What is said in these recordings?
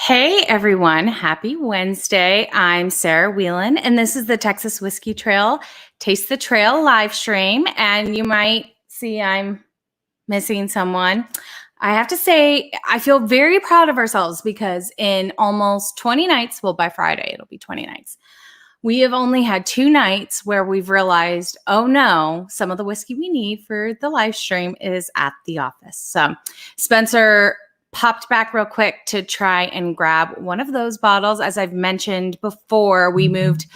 Hey everyone, happy Wednesday. I'm Sarah Whelan, and this is the Texas Whiskey Trail Taste the Trail live stream. And you might see I'm missing someone. I have to say, I feel very proud of ourselves because in almost 20 nights, well, by Friday, it'll be 20 nights. We have only had 2 nights where we've realized, oh no, some of the whiskey we need for the live stream is at the office. So Spencer popped back real quick to try and grab one of those bottles. As I've mentioned before, we moved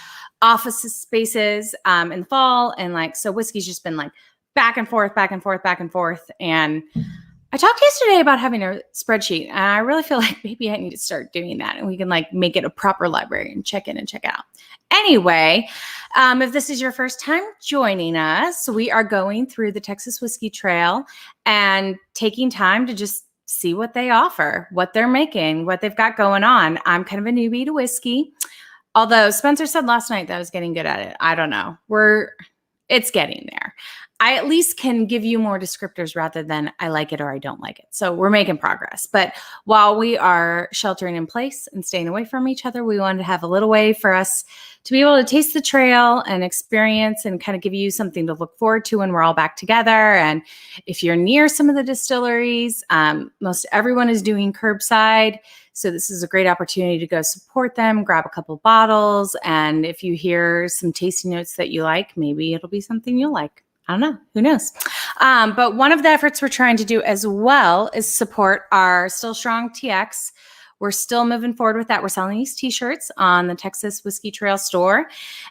office spaces in the fall, and so whiskey's just been back and forth, back and forth, back and forth. And I talked yesterday about having a spreadsheet, and I really feel like maybe I need to start doing that, and we can make it a proper library and check in and check out. Anyway, if this is your first time joining us, we are going through the Texas Whiskey Trail and taking time to just see what they offer, what they're making, what they've got going on. I'm kind of a newbie to whiskey, although Spencer said last night that I was getting good at it. I don't know. It's getting there. I at least can give you more descriptors rather than I like it or I don't like it. So we're making progress. But while we are sheltering in place and staying away from each other, we wanted to have a little way for us to be able to taste the trail and experience and kind of give you something to look forward to when we're all back together. And if you're near some of the distilleries, most everyone is doing curbside. So this is a great opportunity to go support them, grab a couple bottles. And if you hear some tasting notes that you like, maybe it'll be something you'll like. I don't know. Who knows? But one of the efforts we're trying to do as well is support our Still Strong TX. We're still moving forward with that. We're selling these t-shirts on the Texas Whiskey Trail store.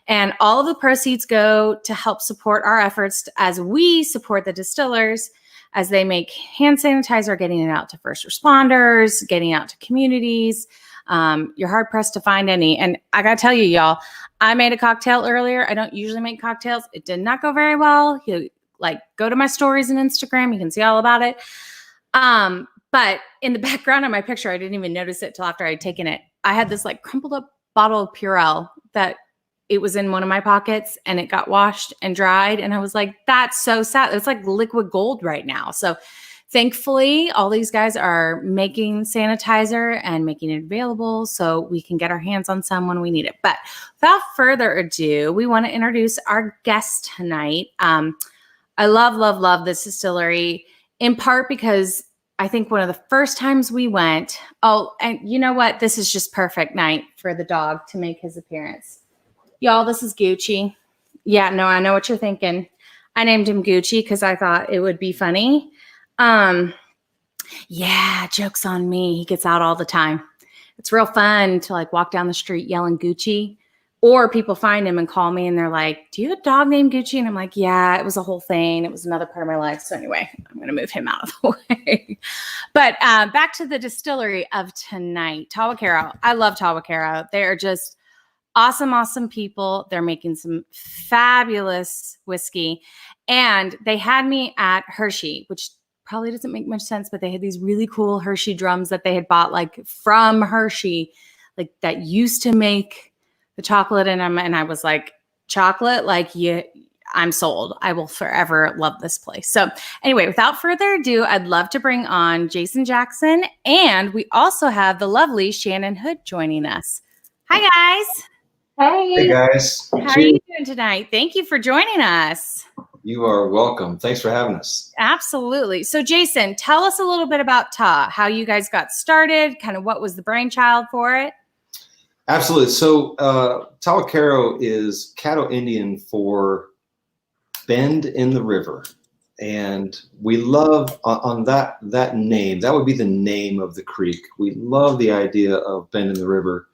And all of the proceeds go to help support our efforts as we support the distillers as they make hand sanitizer, getting it out to first responders, getting out to communities. You're hard pressed to find any. And I got to tell you, y'all, I made a cocktail earlier. I don't usually make cocktails. It did not go very well. You go to my stories and Instagram. You can see all about it. But in the background of my picture, I didn't even notice it till after I'd taken it. I had this crumpled up bottle of Purell that it was in one of my pockets and it got washed and dried. And I was like, that's so sad. It's like liquid gold right now. So thankfully, all these guys are making sanitizer and making it available so we can get our hands on some when we need it. But without further ado, we want to introduce our guest tonight. I love this distillery, in part because I think one of the first times we went, and you know what? This is just perfect night for the dog to make his appearance. Y'all, this is Gucci. Yeah, no, I know what you're thinking. I named him Gucci because I thought it would be funny. Yeah, joke's on me. He gets out all the time. It's real fun to walk down the street yelling Gucci, or people find him and call me and they're like, do you have a dog named Gucci? And I'm like, yeah, it was a whole thing. It was another part of my life. So anyway, I'm going to move him out of the way. But back to the distillery of tonight, Tahwahkaro. I love Tahwahkaro. They're just awesome people. They're making some fabulous whiskey. And they had me at Hershey, which probably doesn't make much sense, but they had these really cool Hershey drums that they had bought from Hershey, that used to make the chocolate in them. And I was like, chocolate? Yeah, I'm sold. I will forever love this place. So anyway, without further ado, I'd love to bring on Jason Jackson. And we also have the lovely Shannon Hood joining us. Hi, guys. Hey guys. How are you doing tonight? Thank you for joining us. You are welcome. Thanks for having us. Absolutely. So Jason, tell us a little bit about Tah, how you guys got started, kind of what was the brainchild for it? Absolutely. So Tahwahkaro is Caddo Indian for bend in the river. And we love on that name, that would be the name of the creek. We love the idea of bend in the river.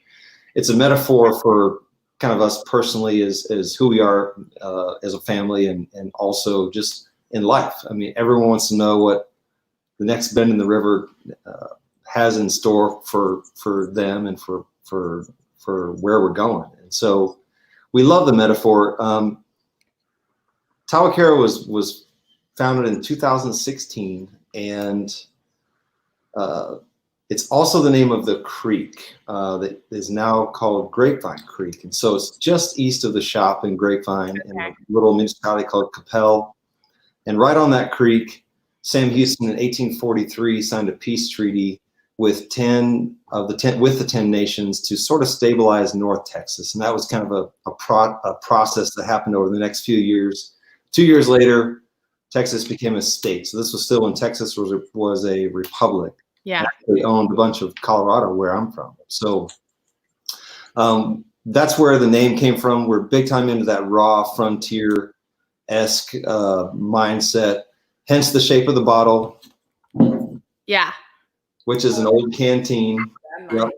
It's a metaphor for kind of us personally as who we are as a family and also just in life. I mean, everyone wants to know what the next bend in the river has in store for them and for where we're going. And so we love the metaphor. Tahwahkaro was founded in 2016, and it's also the name of the creek that is now called Grapevine Creek. And so it's just east of the shop in Grapevine, in a little municipality called Capel. And right on that creek, Sam Houston in 1843 signed a peace treaty with 10 of the 10 with the 10 nations to sort of stabilize North Texas, and that was kind of a process that happened over the next few years. 2 years later, Texas became a state. So this was still when Texas was a republic. Yeah, they owned a bunch of Colorado, where I'm from. So that's where the name came from. We're big time into that raw frontier-esque mindset. Hence the shape of the bottle. Yeah. Which is an old canteen. Yep.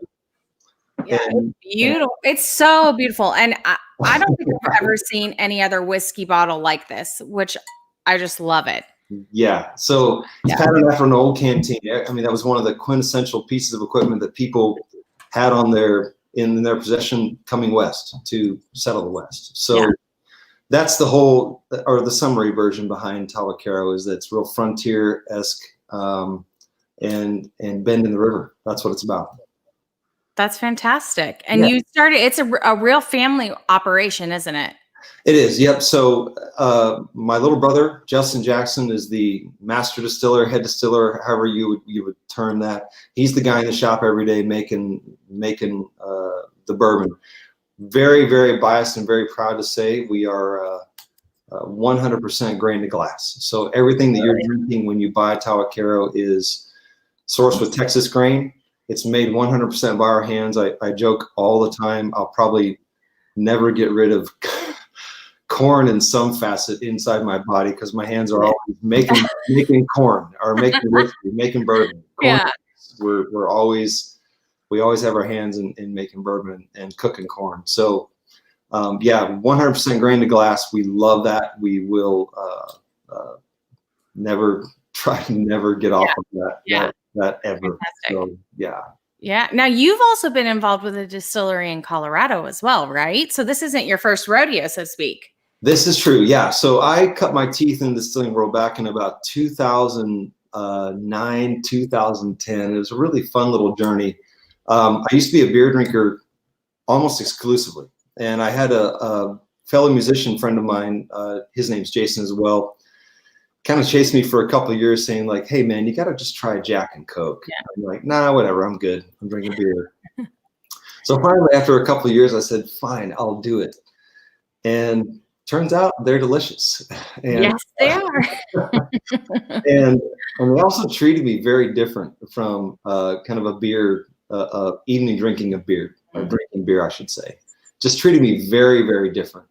Yeah, it's beautiful. It's so beautiful. And I don't think I've ever seen any other whiskey bottle like this, which I just love it. Yeah. So it's patterned after an old canteen. I mean, that was one of the quintessential pieces of equipment that people had in their possession coming west to settle the West. So that's the summary version behind Tahwahkaro, is that it's real frontier-esque, and bend in the river. That's what it's about. That's fantastic. And you started, it's a real family operation, isn't it? It is. Yep. So my little brother, Justin Jackson, is the master distiller, head distiller, however you would term that. He's the guy in the shop every day making the bourbon. Very, very biased and very proud to say we are 100% grain to glass. So everything that you're drinking when you buy Tahwahkaro is sourced with Texas grain. It's made 100% by our hands. I joke all the time, I'll probably never get rid of corn in some facet inside my body, because my hands are always making corn, or making whiskey, making bourbon. Corn, we always have our hands in making bourbon and cooking corn. So 100% grain to glass. We love that. We will never get off of that. That ever. So, Yeah. Now you've also been involved with a distillery in Colorado as well, right? So this isn't your first rodeo, so to speak. This is true. Yeah. So I cut my teeth in the distilling world back in about 2009, 2010. It was a really fun little journey. I used to be a beer drinker almost exclusively, and I had a fellow musician friend of mine. His name's Jason as well. Kind of chased me for a couple of years, saying like, "Hey man, you got to just try Jack and Coke." I'm like, "Nah, whatever. I'm good. I'm drinking beer." So finally, after a couple of years, I said, "Fine, I'll do it." And turns out they're delicious. And, yes, they are. and they also treated me very different from kind of a beer, evening drinking of beer, or drinking beer, I should say. Just treated me very, very different.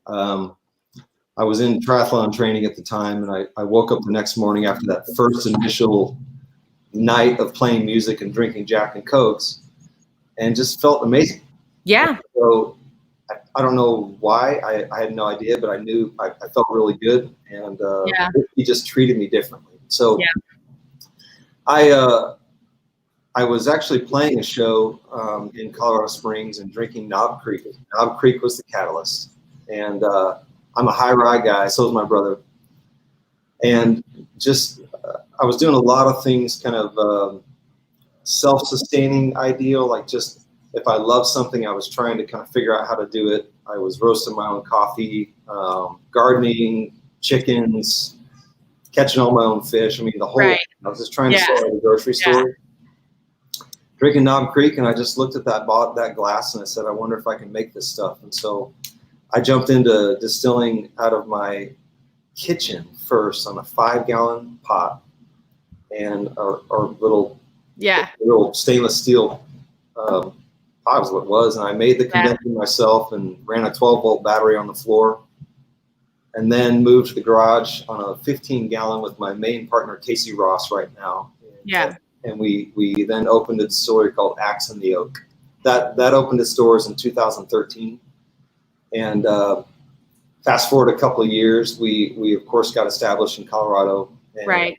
I was in triathlon training at the time, and I woke up the next morning after that first initial night of playing music and drinking Jack and Cokes, and just felt amazing. Yeah. So I don't know why. I had no idea, but I knew I felt really good, and he just treated me differently. So I was actually playing a show in Colorado Springs and drinking Knob Creek. Knob Creek was the catalyst, and I'm a high rye guy, so is my brother. And just, I was doing a lot of things kind of self-sustaining ideal, like just if I love something, I was trying to kind of figure out how to do it. I was roasting my own coffee, gardening, chickens, catching all my own fish. I mean, the whole, I was just trying to sell at a grocery store. Drinking Knob Creek, and I just looked at that glass and I said, I wonder if I can make this stuff. And so I jumped into distilling out of my kitchen first on a 5-gallon pot and our little stainless steel pot is what it was. And I made the condenser myself and ran a 12-volt battery on the floor, and then moved to the garage on a 15-gallon with my main partner, Casey Ross, right now. And we then opened a distillery called Axe in the Oak. That opened its doors in 2013. And fast forward a couple of years, we of course got established in Colorado. And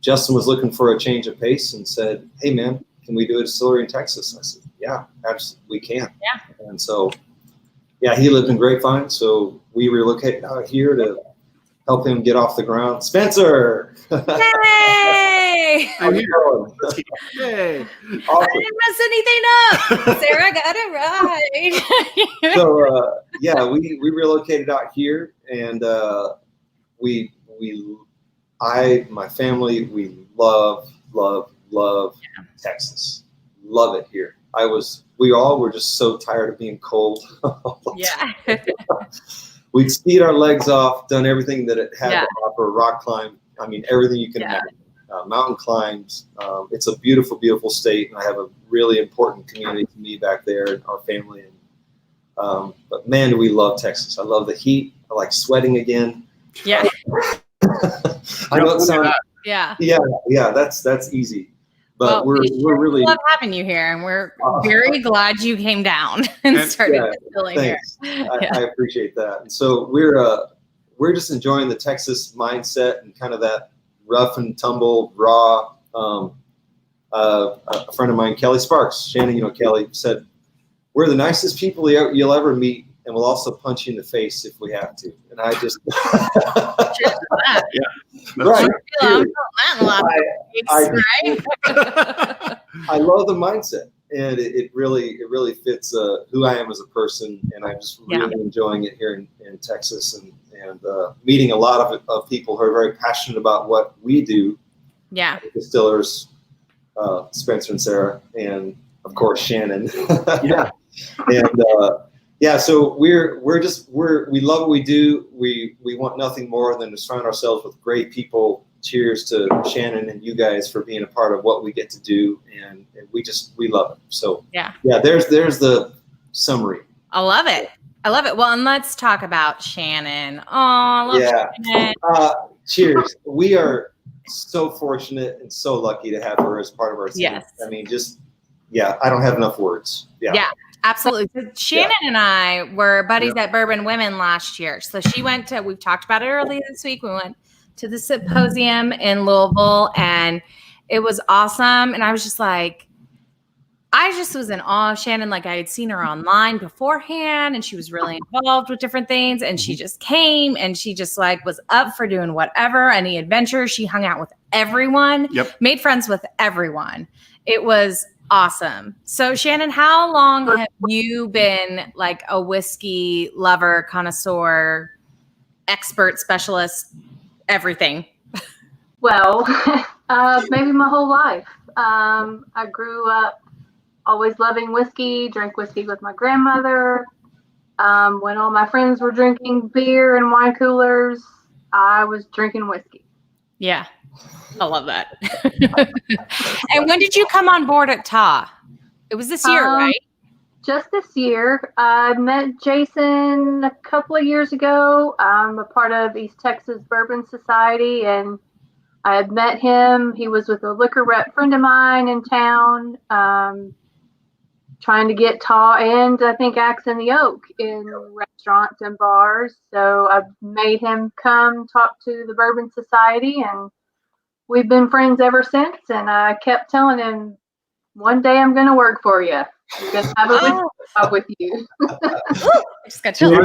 Justin was looking for a change of pace and said, "Hey man, can we do a distillery in Texas?" I said, "Yeah, absolutely, we can." And so, he lived in Grapevine, so we relocated out here to help him get off the ground. Spencer! Hey! How's it going? Hey! Awesome. I didn't mess anything up. Sarah got it right. So we relocated out here, and my family, we love Texas. love it here. We all were just so tired of being cold. Yeah. We'd skied our legs off, done everything that it had to offer, rock climb. I mean, everything you can imagine. Mountain climbs. It's a beautiful, beautiful state, and I have a really important community to me back there and our family. And but man, do we love Texas. I love the heat. I like sweating again. Yeah. I know it sounds, yeah. That's easy. But well, we're really love having you here, and we're very glad you came down and started distilling here. I appreciate that. And so we're just enjoying the Texas mindset and kind of that rough and tumble, raw. A friend of mine, Kelly Sparks, Shannon, Kelly said, "We're the nicest people you'll ever meet, and we'll also punch you in the face if we have to." And I just right. I love the mindset, and it really fits who I am as a person, and I'm just really enjoying it here in Texas, and meeting a lot of people who are very passionate about what we do. Yeah, distillers, Spencer and Sarah, and of course Shannon. And so we love what we do. We want nothing more than to surround ourselves with great people. Cheers to Shannon and you guys for being a part of what we get to do, and we love it. So there's the summary. I love it. Well, and let's talk about Shannon. Oh, I love Shannon. Cheers. We are so fortunate and so lucky to have her as part of our team. Yes. I mean, I don't have enough words. Yeah, absolutely. So Shannon and I were buddies at Bourbon Women last year. So she went to, we've talked about it earlier this week. We went to the symposium in Louisville, and it was awesome. And I was just like, I just was in awe of Shannon. Like, I had seen her online beforehand, and she was really involved with different things. And she just came, and she just was up for doing whatever, any adventure. She hung out with everyone, made friends with everyone. It was awesome. So Shannon, how long have you been like a whiskey lover, connoisseur, expert, specialist, everything? Well, maybe my whole life. I grew up always loving whiskey, drank whiskey with my grandmother. When all my friends were drinking beer and wine coolers, I was drinking whiskey. Yeah. I love that. And when did you come on board at Ta? It was this year, right? Just this year. I met Jason a couple of years ago. I'm a part of East Texas Bourbon Society, and I had met him. He was with a liquor rep friend of mine in town, trying to get Ta and I think Axe in the Oak in restaurants and bars. So I made him come talk to the Bourbon Society, and we've been friends ever since. And I kept telling him, one day I'm going to work for you. I'm going to have a whiskey job with you. Just got chills.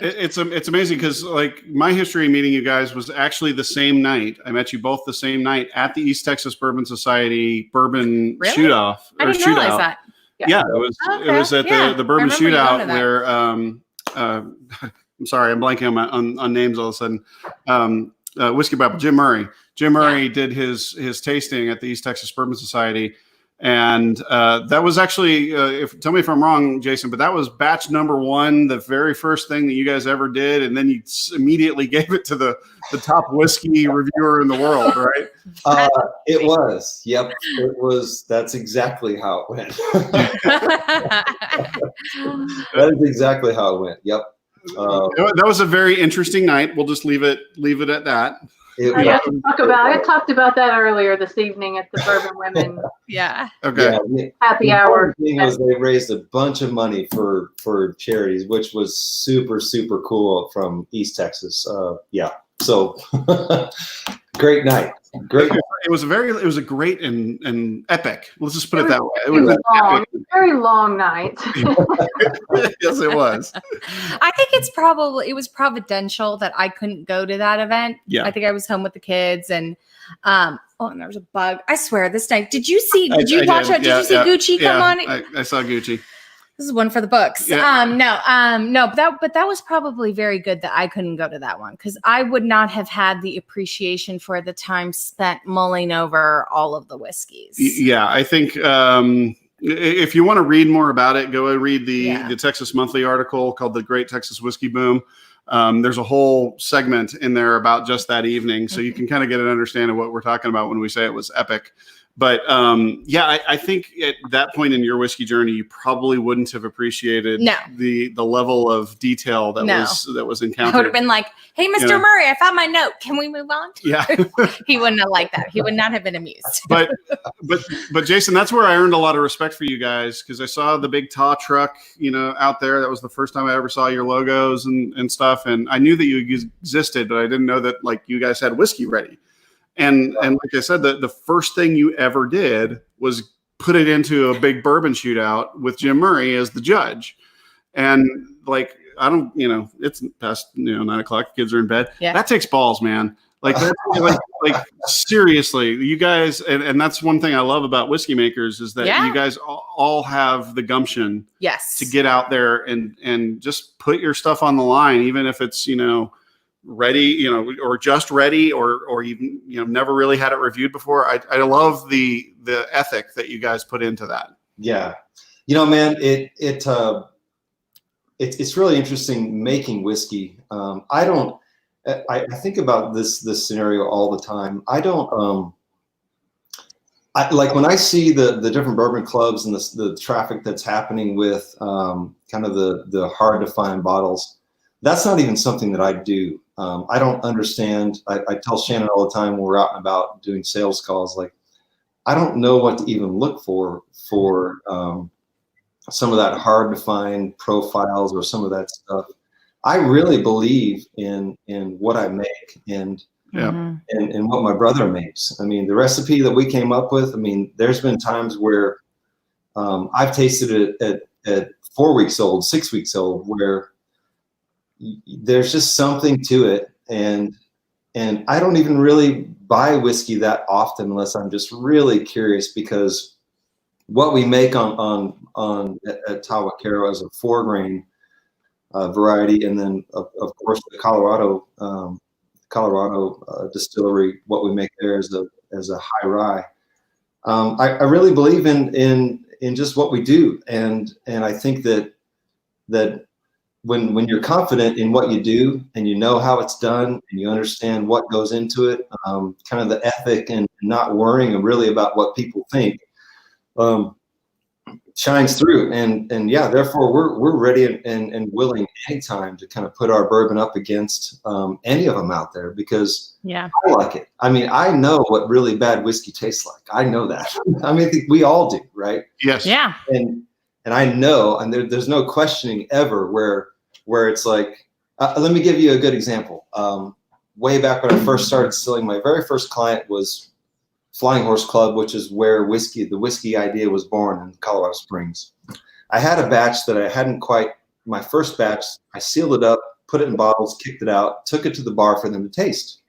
It's amazing because like my history meeting you guys was actually the same night. I met you both the same night at the East Texas Bourbon Society Bourbon Shoot-Off. I didn't realize that. Yeah, it was at the Bourbon Shootout where I'm sorry, I'm blanking on names all of a sudden. Whiskey Bible, Jim Murray. Jim Murray did his tasting at the East Texas Bourbon Society. And that was actually, tell me if I'm wrong, Jason, but that was batch number 1, the very first thing that you guys ever did. And then you immediately gave it to the top whiskey reviewer in the world, right? It was. Yep. It was. That's exactly how it went. That is exactly how it went. Yep. That was a very interesting night. We'll just leave it at that. I talked about that earlier this evening at the Bourbon Women. Okay. Happy hour. The thing was, they raised a bunch of money for charities, which was super, super cool from East Texas. So great night. Great. It was a great and epic. Let's just put it that way. It was long, very long night. Yes, it was. I think it was providential that I couldn't go to that event. Yeah. I think I was home with the kids, and and there was a bug. I swear this night. Did you watch it? Did you see Gucci come on? I saw Gucci. This is one for the books. Yeah. No, but that was probably very good that I couldn't go to that one, because I would not have had the appreciation for the time spent mulling over all of the whiskeys. Yeah, I think if you want to read more about it, go and read the Texas Monthly article called "The Great Texas Whiskey Boom." There's a whole segment in there about just that evening, so you can kind of get an understanding of what we're talking about when we say it was epic. But I think at that point in your whiskey journey, you probably wouldn't have appreciated the level of detail that was encountered. I would have been like, "Hey, Mr. Murray, I found my note. Can we move on?" Yeah, he wouldn't have liked that. He would not have been amused. but Jason, that's where I earned a lot of respect for you guys, because I saw the big TAW truck, out there. That was the first time I ever saw your logos and stuff, and I knew that you existed, but I didn't know that you guys had whiskey ready. And like I said, the first thing you ever did was put it into a big bourbon shootout with Jim Murray as the judge. And I don't, it's past 9 o'clock, kids are in bed. Yeah. That takes balls, man. Seriously, you guys, and that's one thing I love about whiskey makers is that you guys all have the gumption to get out there and just put your stuff on the line, even if it's, ready, or just ready, or even, never really had it reviewed before. I love the ethic that you guys put into that. Yeah. Man, it's really interesting making whiskey. I think about this scenario all the time. I don't, when I see the different bourbon clubs and the traffic that's happening with kind of the hard to find bottles, that's not even something that I do. I don't understand. I tell Shannon all the time when we're out and about doing sales calls, I don't know what to even look for some of that hard to find profiles or some of that stuff. I really believe in what I make and what my brother makes. I mean, the recipe that we came up with, there's been times where I've tasted it at 4 weeks old, 6 weeks old, where there's just something to it. And I don't even really buy whiskey that often unless I'm just really curious, because what we make at Tahwahkaro is a 4-grain variety, and then of course the Colorado distillery, what we make there is a high rye. I really believe in just what we do, and I think that when you're confident in what you do and you know how it's done and you understand what goes into it, kind of the ethic and not worrying really about what people think, shines through. And therefore we're ready and willing anytime to kind of put our bourbon up against any of them out there, because I like it. I know what really bad whiskey tastes like. I know that. I think we all do, right? Yes. Yeah. And I know, and there's no questioning ever where it's let me give you a good example. Way back when I first started distilling, my very first client was Flying Horse Club, which is where the whiskey idea was born in Colorado Springs. I had a batch that I hadn't quite, my first batch, I sealed it up, put it in bottles, kicked it out, took it to the bar for them to taste.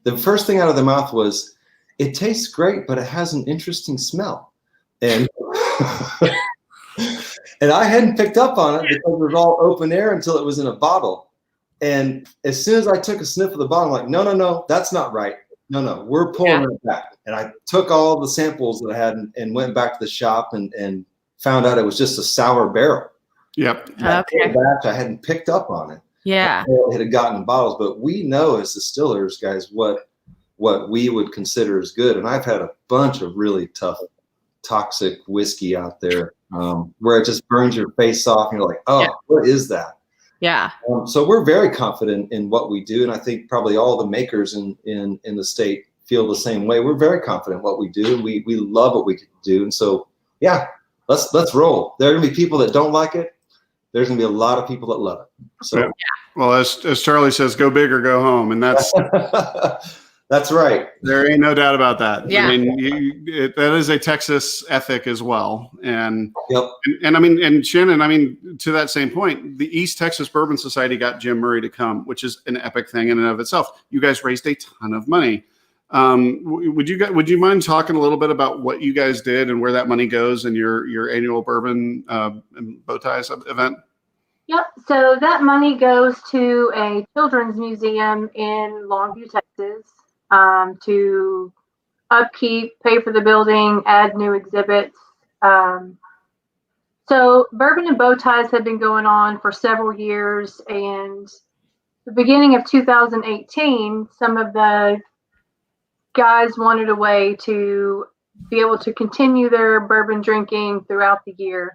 The first thing out of their mouth was, "It tastes great, but it has an interesting smell." And and I hadn't picked up on it because it was all open air until it was in a bottle. And as soon as I took a sniff of the bottle, I'm like, no, that's not right. No, we're pulling it back. And I took all the samples that I had and went back to the shop and found out it was just a sour barrel. Yep. Okay. Batch, I hadn't picked up on it. Yeah. It had gotten in bottles, but we know as distillers, guys, what we would consider as good. And I've had a bunch of really tough, toxic whiskey out there where it just burns your face off and you're like, what is that? Yeah. So we're very confident in what we do. And I think probably all the makers in the state feel the same way. We're very confident in what we do. And we love what we can do. And so, let's roll. There are going to be people that don't like it. There's going to be a lot of people that love it. So, well, as Charlie says, go big or go home. And that's, that's right. There ain't no doubt about that. Yeah. That is a Texas ethic as well. And, yep. and Shannon, to that same point, the East Texas Bourbon Society got Jim Murray to come, which is an epic thing in and of itself. You guys raised a ton of money. Would you mind talking a little bit about what you guys did and where that money goes in your annual bourbon and bow ties event? Yep. So that money goes to a children's museum in Longview, Texas, to upkeep, pay for the building, add new exhibits. So bourbon and bow ties have been going on for several years, and the beginning of 2018, some of the guys wanted a way to be able to continue their bourbon drinking throughout the year.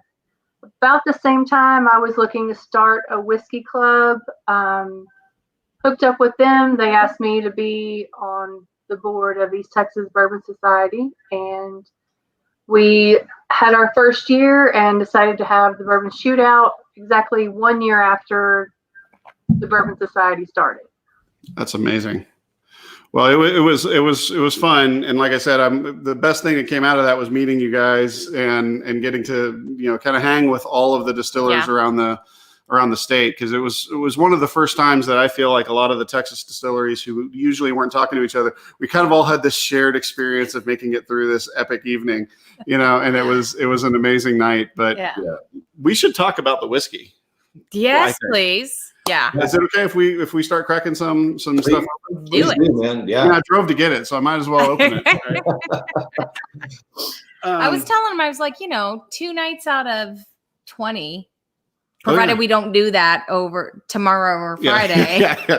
About the same time, I was looking to start a whiskey club. Hooked up with them. They asked me to be on the board of East Texas Bourbon Society, and we had our first year and decided to have the bourbon shootout exactly 1 year after the Bourbon Society started. That's amazing. Well, it was fun, and like I said, the best thing that came out of that was meeting you guys and getting to kind of hang with all of the distillers around the state, because it was one of the first times that I feel like a lot of the Texas distilleries who usually weren't talking to each other, we kind of all had this shared experience of making it through this epic evening, and it was an amazing night. But we should talk about the whiskey. Yes, please. Yeah. Is it okay if we start cracking some stuff? Do it, man. Yeah. I drove to get it, so I might as well open it. Right? I was telling him, I was like, 2 nights out of 20, provided we don't do that over tomorrow or Friday.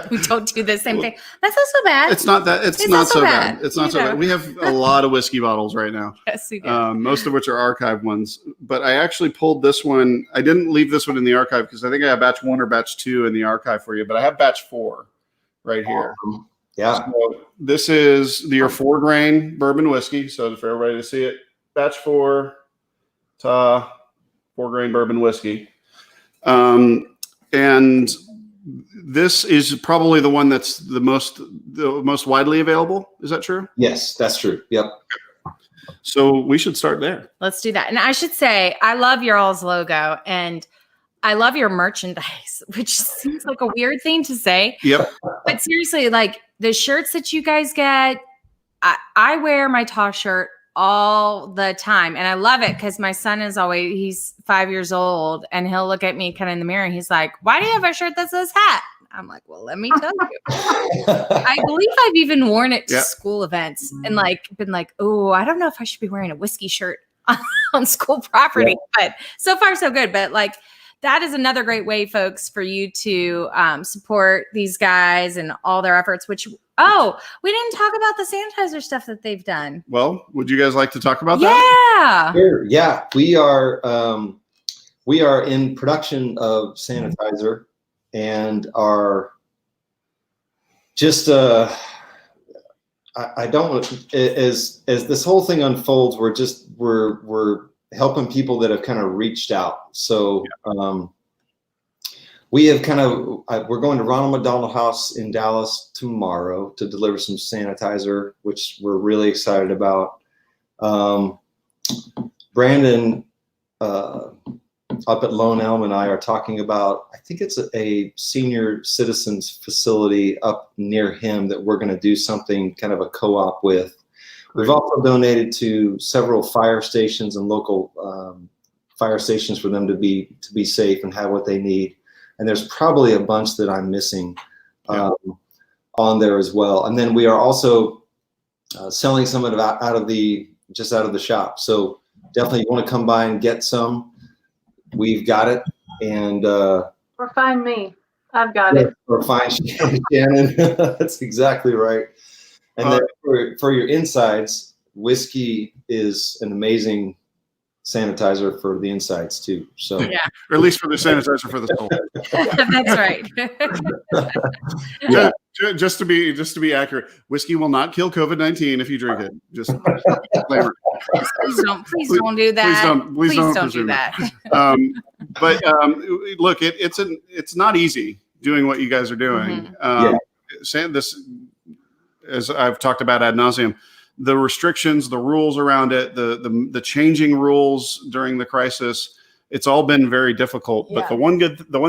We don't do the same thing. That's not so bad. It's not that. It's not so bad. It's not so bad. We have a lot of whiskey bottles right now. Yes, we do. Most of which are archived ones. But I actually pulled this one. I didn't leave this one in the archive because I think I have batch 1 or batch 2 in the archive for you. But I have batch 4 right here. Yeah. So this is your 4-grain bourbon whiskey. So for everybody to see it, batch 4, 4-grain bourbon whiskey. And this is probably the one that's the most widely available. Is that true? Yes, that's true. Yep. So we should start there. Let's do that. And I should say, I love your all's logo and I love your merchandise, which seems like a weird thing to say. Yep. But seriously, like the shirts that you guys get, I wear my Taw shirt all the time. And I love it because my son he's 5 years old and he'll look at me kind of in the mirror and he's like, why do you have a shirt that says hat? I'm like, well, let me tell you. I believe I've even worn it to school events and been like, oh, I don't know if I should be wearing a whiskey shirt on school property, but so far so good. But that is another great way, folks, for you to support these guys and all their efforts, which, we didn't talk about the sanitizer stuff that they've done. Well, would you guys like to talk about that? Yeah. Sure. Yeah. We are in production of sanitizer and are just, I don't want as this whole thing unfolds, we're helping people that have kind of reached out. So, we have we're going to Ronald McDonald House in Dallas tomorrow to deliver some sanitizer, which we're really excited about. Brandon up at Lone Elm and I are talking about, I think it's a senior citizens facility up near him that we're going to do something kind of a co-op with. We've also donated to several fire stations and local fire stations for them to be safe and have what they need. And there's probably a bunch that I'm missing on there as well. And then we are also selling some of it out of the shop. So definitely you want to come by and get some. We've got it. And or find me. I've got it. Or find Shannon. That's exactly right. And then for your insides, whiskey is an amazing sanitizer for the insides too. So or at least for the sanitizer for the soul. That's right. Just to be accurate, whiskey will not kill COVID-19 if you drink it. Just please don't do that. Please don't do that. But look, it's not easy doing what you guys are doing. This, as I've talked about ad nauseum, the restrictions, the rules around it, the changing rules during the crisis, it's all been very difficult. But the one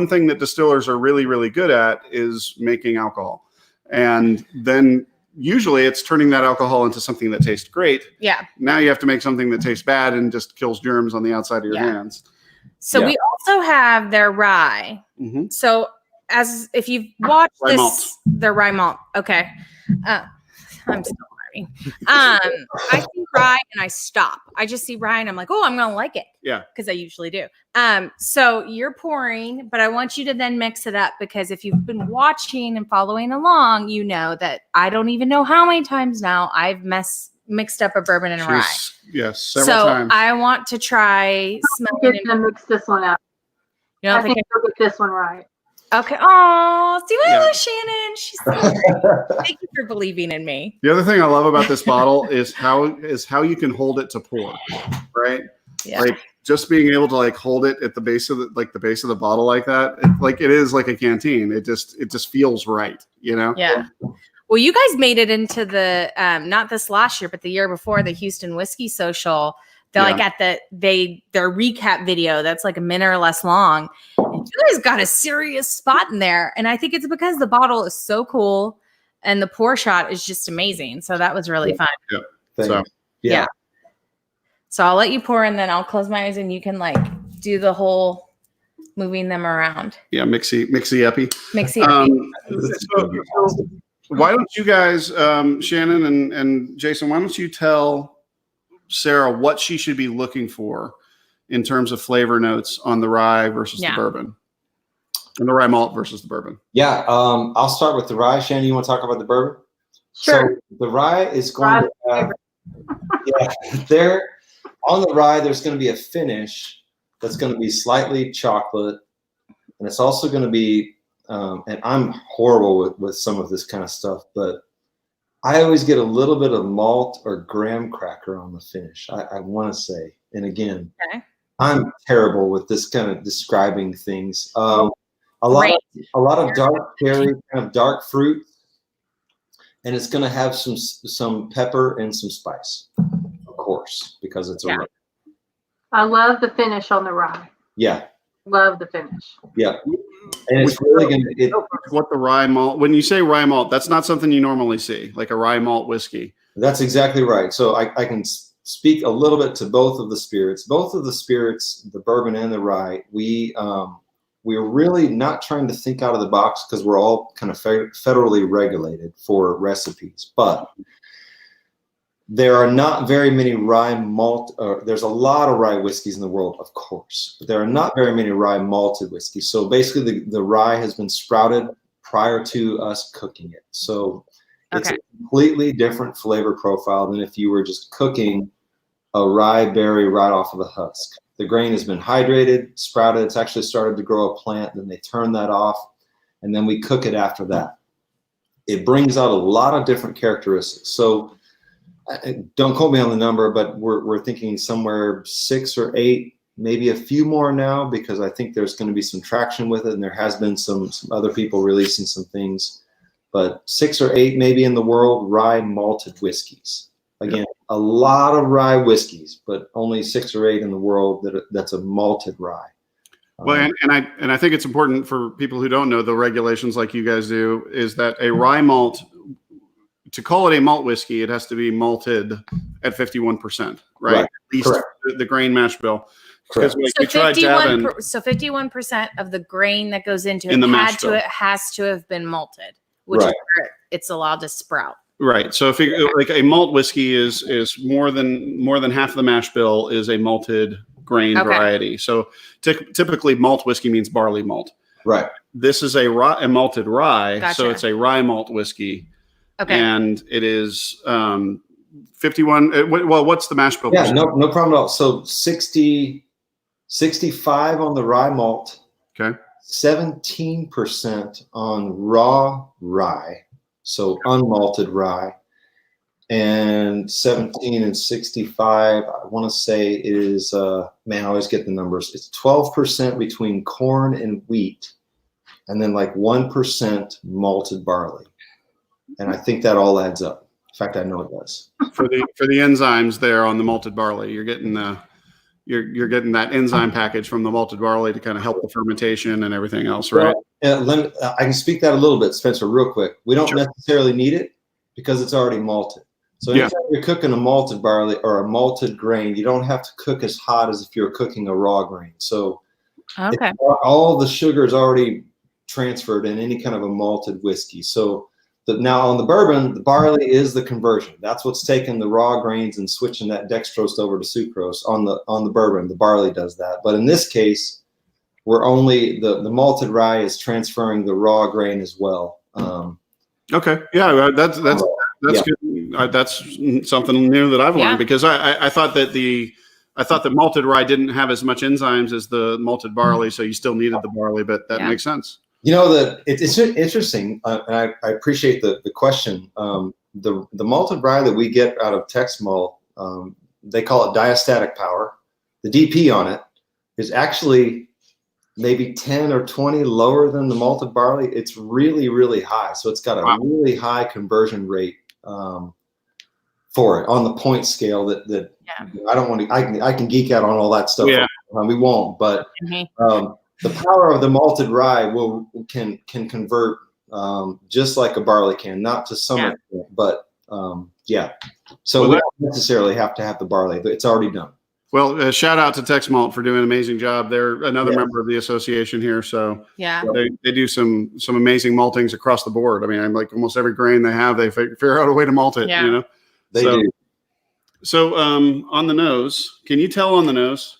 thing that distillers are really, really good at is making alcohol. And then usually it's turning that alcohol into something that tastes great. Yeah. Now you have to make something that tastes bad and just kills germs on the outside of your hands. So we also have their rye. Mm-hmm. So as if you've watched Rye malt. their rye malt. Okay. I'm still learning. I see rye and I stop. I just see rye and I'm like, oh, I'm gonna like it. Yeah. Because I usually do. So you're pouring, but I want you to then mix it up, because if you've been watching and following along, you know that I don't even know how many times now I've mixed up a bourbon and a rye. Yes, several times. So I want to try smelling and mix this one up. You don't I think you'll get this one right. Okay. Oh, see what I love, Shannon. She's so great. Thank you for believing in me. The other thing I love about this bottle is how you can hold it to pour, right? Yeah. Like just being able to like hold it at the base of the bottle like that. It is like a canteen. It just feels right, you know? Yeah. Well, you guys made it into the not this last year, but the year before, the Houston Whiskey Social. They're like at their recap video that's like a minute or less long. And you guys got a serious spot in there. And I think it's because the bottle is so cool and the pour shot is just amazing. So that was really fun. Yeah. So I'll let you pour and then I'll close my eyes and you can like do the whole moving them around. Yeah, mixy epi. Mixy epi. So why don't you guys, Shannon and Jason, why don't you tell Sarah what she should be looking for in terms of flavor notes on the rye versus the bourbon, and the rye malt versus the bourbon? Yeah, I'll start with the rye. Shannon, you want to talk about the bourbon? Sure. So the rye is going to have, on the rye, there's going to be a finish that's going to be slightly chocolate, and it's also going to be, and I'm horrible with some of this kind of stuff, but I always get a little bit of malt or graham cracker on the finish, I want to say. And again, I'm terrible with this kind of describing things. A lot of dark berry, kind of dark fruit, and it's going to have some pepper and some spice, of course, because it's a rye. I love the finish on the rye. Yeah. Love the finish. Yeah. And it's really going to what the rye malt. When you say rye malt, that's not something you normally see, like a rye malt whiskey. That's exactly right. So I can speak a little bit to both of the spirits. Both of the spirits, the bourbon and the rye, we're really not trying to think out of the box because we're all kind of federally regulated for recipes. But there are not very many rye malt. There's a lot of rye whiskeys in the world, of course, but there are not very many rye malted whiskeys. So basically, the rye has been sprouted prior to us cooking it. So it's a completely different flavor profile than if you were just cooking a rye berry right off of the husk. The grain has been hydrated, sprouted. It's actually started to grow a plant. Then they turn that off, and then we cook it after that. It brings out a lot of different characteristics. So don't quote me on the number, but we're thinking somewhere 6 or 8, maybe a few more now, because I think there's going to be some traction with it, and there has been some other people releasing some things. But 6 or 8 maybe in the world rye malted whiskeys. Again, a lot of rye whiskeys, but only 6 or 8 in the world that's a malted rye. Well, and I think it's important for people who don't know the regulations like you guys do, is that a rye malt, to call it a malt whiskey, it has to be malted at 51%, right? At least the grain mash bill. Because we tried dabbing. So 51% of the grain that goes into in it has to have been malted, which is where it's allowed to sprout. Right. So if like a malt whiskey is more than half the mash bill is a malted grain variety. So typically malt whiskey means barley malt. Right. This is a malted rye, so it's a rye malt whiskey. Okay. And it is 51. Well, what's the mash bill? Yeah, no problem at all. So 65 on the rye malt. Okay. 17% on raw rye, so unmalted rye, and 17 and 65. I want to say it is. Man, I always get the numbers. It's 12% between corn and wheat, and then like 1% malted barley. And I think that all adds up. In fact, I know it does. For the enzymes there on the malted barley, you're getting you're getting that enzyme package from the malted barley to kind of help the fermentation and everything else, right? Well, I can speak that a little bit, Spencer, real quick. We don't necessarily need it. because it's already malted. So anytime you're cooking a malted barley or a malted grain, you don't have to cook as hot as if you're cooking a raw grain. So all the sugar is already transferred in any kind of a malted whiskey. So now on the bourbon, the barley is the conversion. That's what's taking the raw grains and switching that dextrose over to sucrose. On the bourbon, the barley does that. But in this case, we're only the malted rye is transferring the raw grain as well. Okay, yeah, that's good. That's something new that I've learned, because I thought that the malted rye didn't have as much enzymes as the malted barley, so you still needed the barley. But that makes sense. You know, it's interesting, and I appreciate the question. The malted rye that we get out of Tex Malt, they call it diastatic power. The DP on it is actually maybe 10 or 20 lower than the malted barley. It's really, really high. So it's got a really high conversion rate for it on the point scale that I don't want to, I can geek out on all that stuff. Yeah. We won't, but the power of the malted rye can convert just like a barley can, not to some extent, but so we don't necessarily have to have the barley. It's already done. Well, shout out to Tex Malt for doing an amazing job. They're another member of the association here, so they do some amazing maltings across the board. I mean, I'm like almost every grain they have, they figure out a way to malt it. You know, they do. So on the nose, can you tell on the nose?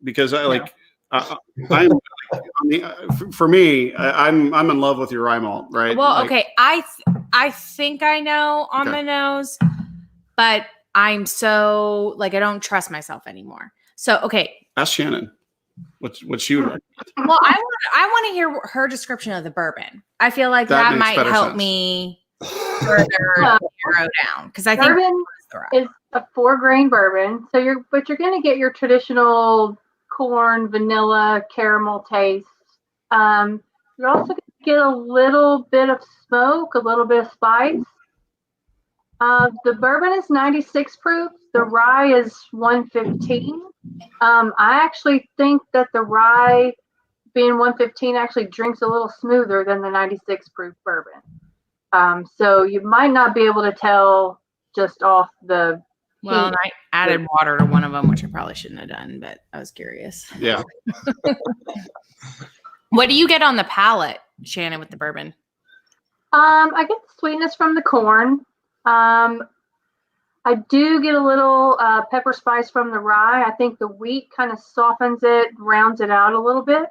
Because for me, I'm in love with your rye malt, right? Well, I think I know on the nose, but I'm so I don't trust myself anymore. So ask Shannon what she would. Well, I want to hear her description of the bourbon. I feel like that might help me further narrow down, because I think bourbon is a 4-grain bourbon. So you're going to get your traditional corn, vanilla, caramel taste. You're also going to get a little bit of smoke, a little bit of spice. The bourbon is 96 proof. The rye is 115. I actually think that the rye, being 115, actually drinks a little smoother than the 96 proof bourbon. So you might not be able to tell just off the. Well, and I added water to one of them, which I probably shouldn't have done, but I was curious. Yeah. What do you get on the palate, Shannon, with the bourbon? I get the sweetness from the corn. I do get a little pepper spice from the rye. I think the wheat kind of softens it, rounds it out a little bit.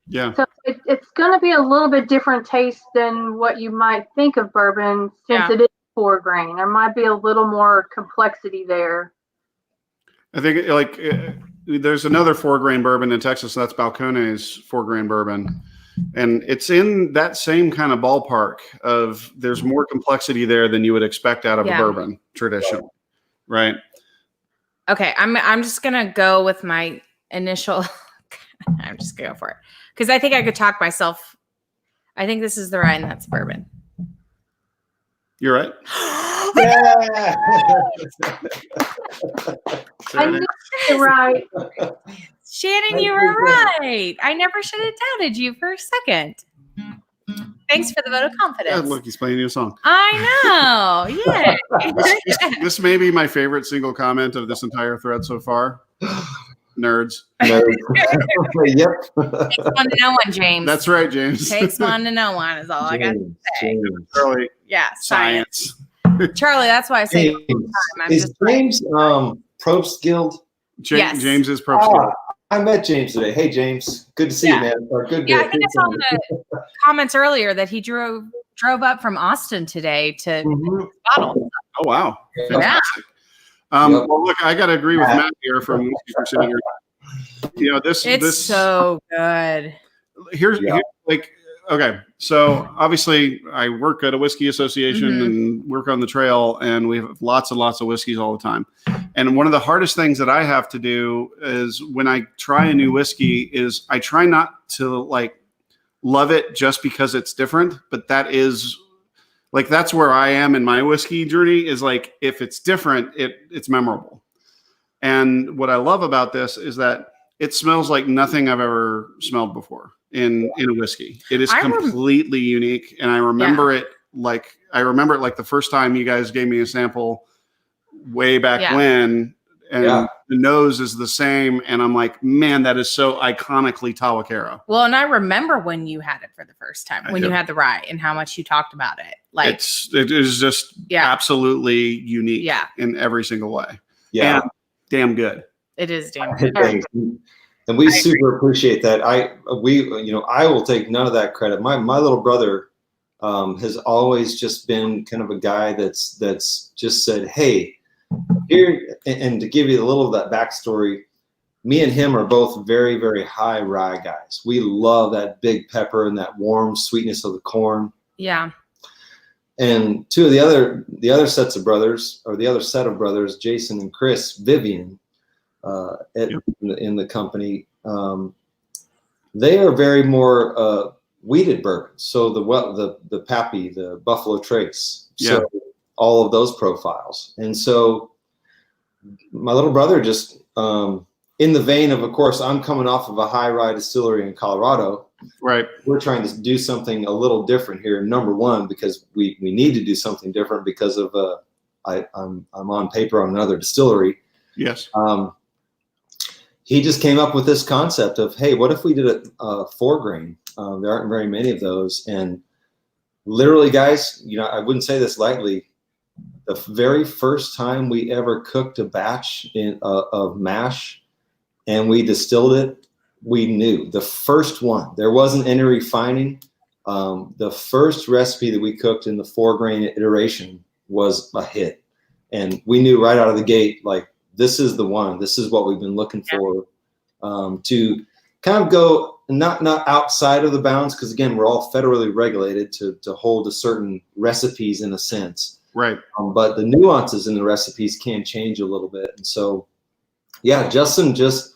Yeah. So it's going to be a little bit different taste than what you might think of bourbon, since it is 4-grain. There might be a little more complexity there. I think there's another 4-grain bourbon in Texas. That's Balcones 4-grain bourbon. And it's in that same kind of ballpark of there's more complexity there than you would expect out of a bourbon tradition. Right. Okay. I'm just going to go with my initial, I'm just going to go for it, because I think I could talk myself. I think this is the rye and that's bourbon. You're right. Yeah. I knew you were right. Shannon, you were right. I never should have doubted you for a second. Thanks for the vote of confidence. Yeah, look, he's playing you a song. I know. Yeah. This may be my favorite single comment of this entire thread so far. Nerds. Yep. Takes one to know one, James. That's right, James. Takes one to know one is all I got to say. Charlie. Yeah, Science. Charlie, that's why I say it all the time. Is James Probst Guild? Yes. James is Probst. I met James today. Hey, James. Good to see you, man. Or good I think I saw in the comments earlier that he drove up from Austin today to bottle. Oh, wow. Fantastic. Well, look, I got to agree with Matt here from Whiskey for Sitting Here. You know, it's so good. Here's okay. So obviously I work at a whiskey association and work on the trail, and we have lots and lots of whiskeys all the time. And one of the hardest things that I have to do is when I try a new whiskey is I try not to love it just because it's different, but that is that's where I am in my whiskey journey is if it's different, it's memorable. And what I love about this is that it smells like nothing I've ever smelled before in a whiskey. It is completely unique. And I remember it like I remember it like the first time you guys gave me a sample way back when, and the nose is the same, and I'm like, man, that is so iconically Tahwahkaro. Well, and I remember when you had it for the first time, when you had the rye, and how much you talked about it. Like it is just absolutely unique in every single way. Yeah, and damn good. It is damn good. And we super appreciate that. I will take none of that credit. My little brother has always just been kind of a guy that's just said, hey, here, and to give you a little of that backstory, me and him are both very, very high rye guys. We love that big pepper and that warm sweetness of the corn. Yeah. And two of the other sets of brothers, or the other set of brothers, Jason and Chris Vivian, in the company, they are very more wheated bourbons. So the Pappy, the Buffalo Trace, so all of those profiles. And so my little brother just, in the vein of course, I'm coming off of a high rye distillery in Colorado. Right. We're trying to do something a little different here. Number one, because we need to do something different because of I'm on paper on another distillery. Yes. He just came up with this concept of, hey, what if we did a 4-grain? There aren't very many of those, and literally, guys, I wouldn't say this lightly. The very first time we ever cooked a batch of mash and we distilled it, we knew the first one. There wasn't any refining. The first recipe that we cooked in the 4-grain iteration was a hit. And we knew right out of the gate, like, this is the one. This is what we've been looking for, to kind of go not outside of the bounds, because, again, we're all federally regulated to hold to certain recipes in a sense. Right. But the nuances in the recipes can change a little bit. And so, yeah, Justin just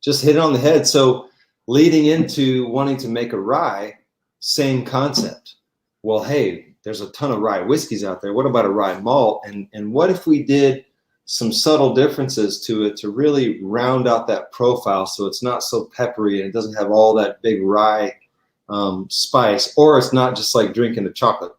hit it on the head. So leading into wanting to make a rye, same concept. Well, hey, there's a ton of rye whiskeys out there. What about a rye malt? And what if we did some subtle differences to it to really round out that profile so it's not so peppery and it doesn't have all that big rye spice, or it's not just like drinking a chocolate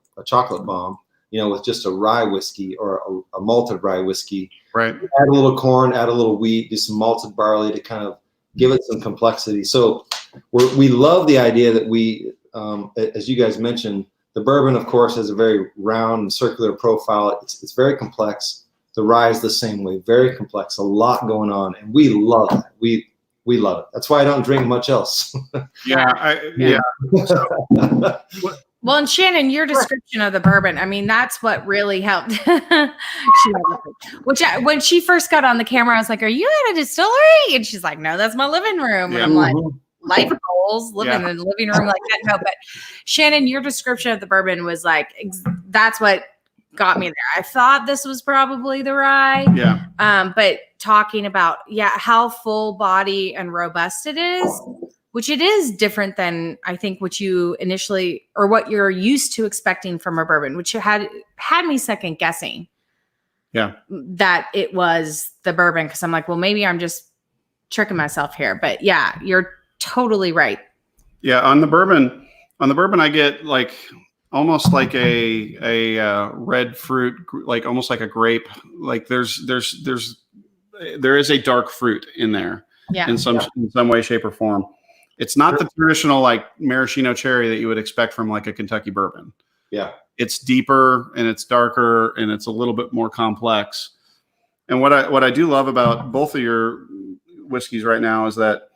bomb, with just a rye whiskey or a malted rye whiskey. Right. Add a little corn, add a little wheat, do some malted barley to kind of give it some complexity. So we love the idea that we, as you guys mentioned, the bourbon, of course, has a very round and circular profile. It's very complex. The rye is the same way, very complex, a lot going on, and we love that. We love it. That's why I don't drink much else. Yeah. Well, and Shannon, your description of the bourbon, I mean, that's what really helped. When she first got on the camera, I was like, are you at a distillery? And she's like, no, that's my living room. And I'm like, life goals, living in a living room like that. No, but Shannon, your description of the bourbon was like, that's what got me there. I thought this was probably the rye. Yeah. But talking about, how full body and robust it is, which it is different than I think what you initially, or what you're used to expecting from a bourbon, which had me second guessing. Yeah. That it was the bourbon. Cause I'm like, well, maybe I'm just tricking myself here, but yeah, you're totally right. Yeah. On the bourbon, I get like almost like a red fruit, like almost like a grape. Like there is a dark fruit in there in some way, shape, or form. It's not the traditional like maraschino cherry that you would expect from like a Kentucky bourbon. Yeah. It's deeper and it's darker and it's a little bit more complex. And what I do love about both of your whiskeys right now is that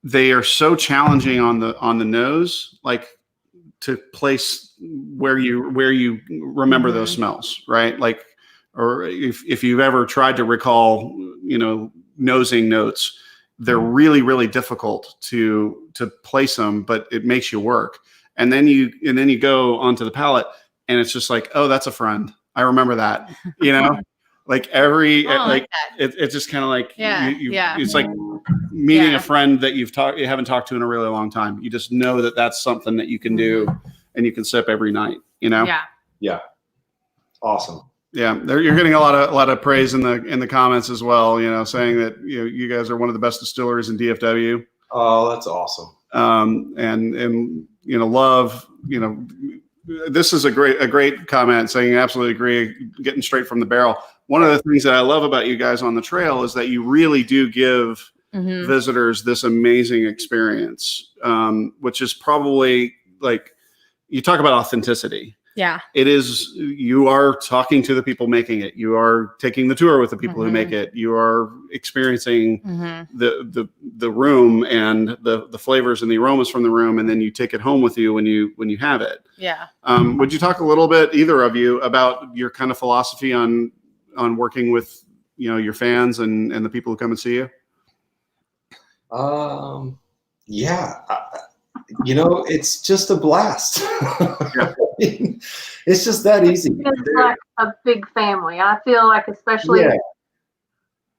they are so challenging on the nose, like to place where you remember those smells, right? Like, or if you've ever tried to recall, nosing notes, they're really, really difficult to place them, but it makes you work. And then you go onto the palate and it's just like, oh, that's a friend. I remember that, like it's just kind of like, it's like meeting a friend that you haven't talked to in a really long time. You just know that that's something that you can do and you can sip every night, Yeah. Awesome. Yeah, you're getting a lot of praise in the comments as well. Saying that you guys are one of the best distilleries in DFW. Oh, that's awesome. And love this is a great comment, saying absolutely agree, getting straight from the barrel. One of the things that I love about you guys on the trail is that you really do give visitors this amazing experience, which is probably like, you talk about authenticity. Yeah. It is, you are talking to the people making it. You are taking the tour with the people who make it. You are experiencing the room and the flavors and the aromas from the room, and then you take it home with you when you have it. Yeah. Would you talk a little bit, either of you, about your kind of philosophy on working with, your fans and the people who come and see you? Yeah. It's just a blast. It's just that easy. It's like a big family. I feel like, especially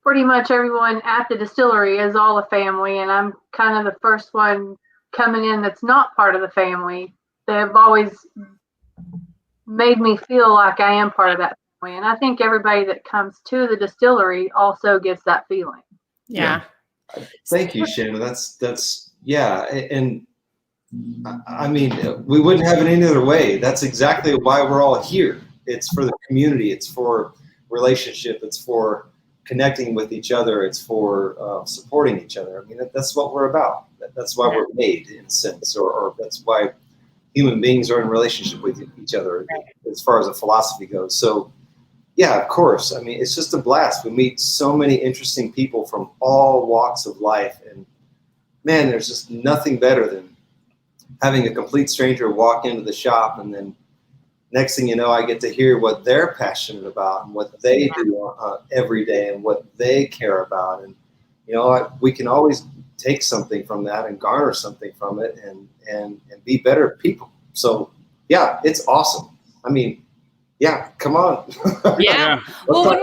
pretty much everyone at the distillery is all a family, and I'm kind of the first one coming in that's not part of the family. They've always made me feel like I am part of that family, and I think everybody that comes to the distillery also gets that feeling. Yeah. Thank you, Shannon. That's and I mean, we wouldn't have it any other way. That's exactly why we're all here. It's for the community. It's for relationship. It's for connecting with each other. It's for supporting each other. I mean, that's what we're about. That's why we're made, in a sense, or that's why human beings are in relationship with each other, as far as the philosophy goes. So, yeah, of course. I mean, it's just a blast. We meet so many interesting people from all walks of life, and man, there's just nothing better than having a complete stranger walk into the shop, and then next thing you know, I get to hear what they're passionate about and what they do every day and what they care about. And, we can always take something from that and garner something from it and be better people. So, yeah, it's awesome. I mean, yeah, come on. Yeah. Well,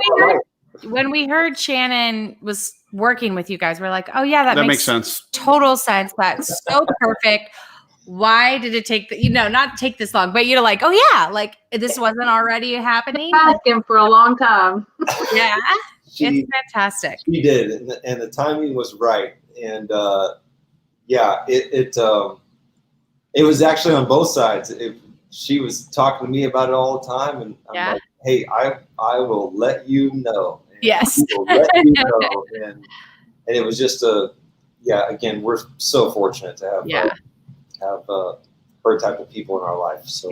when we heard Shannon was working with you guys, we're like, oh, yeah, that makes sense. Total sense. That's so perfect. Why did it take not take this long, but you're like, oh yeah, like this wasn't already happening? Asking for a long time. Yeah. It's fantastic. She did, and the timing was right. And it was actually on both sides. She was talking to me about it all the time, and I'm like, hey, I will let you know. Yes. Will let you know. And it was just again, we're so fortunate to have her type of people in our life. So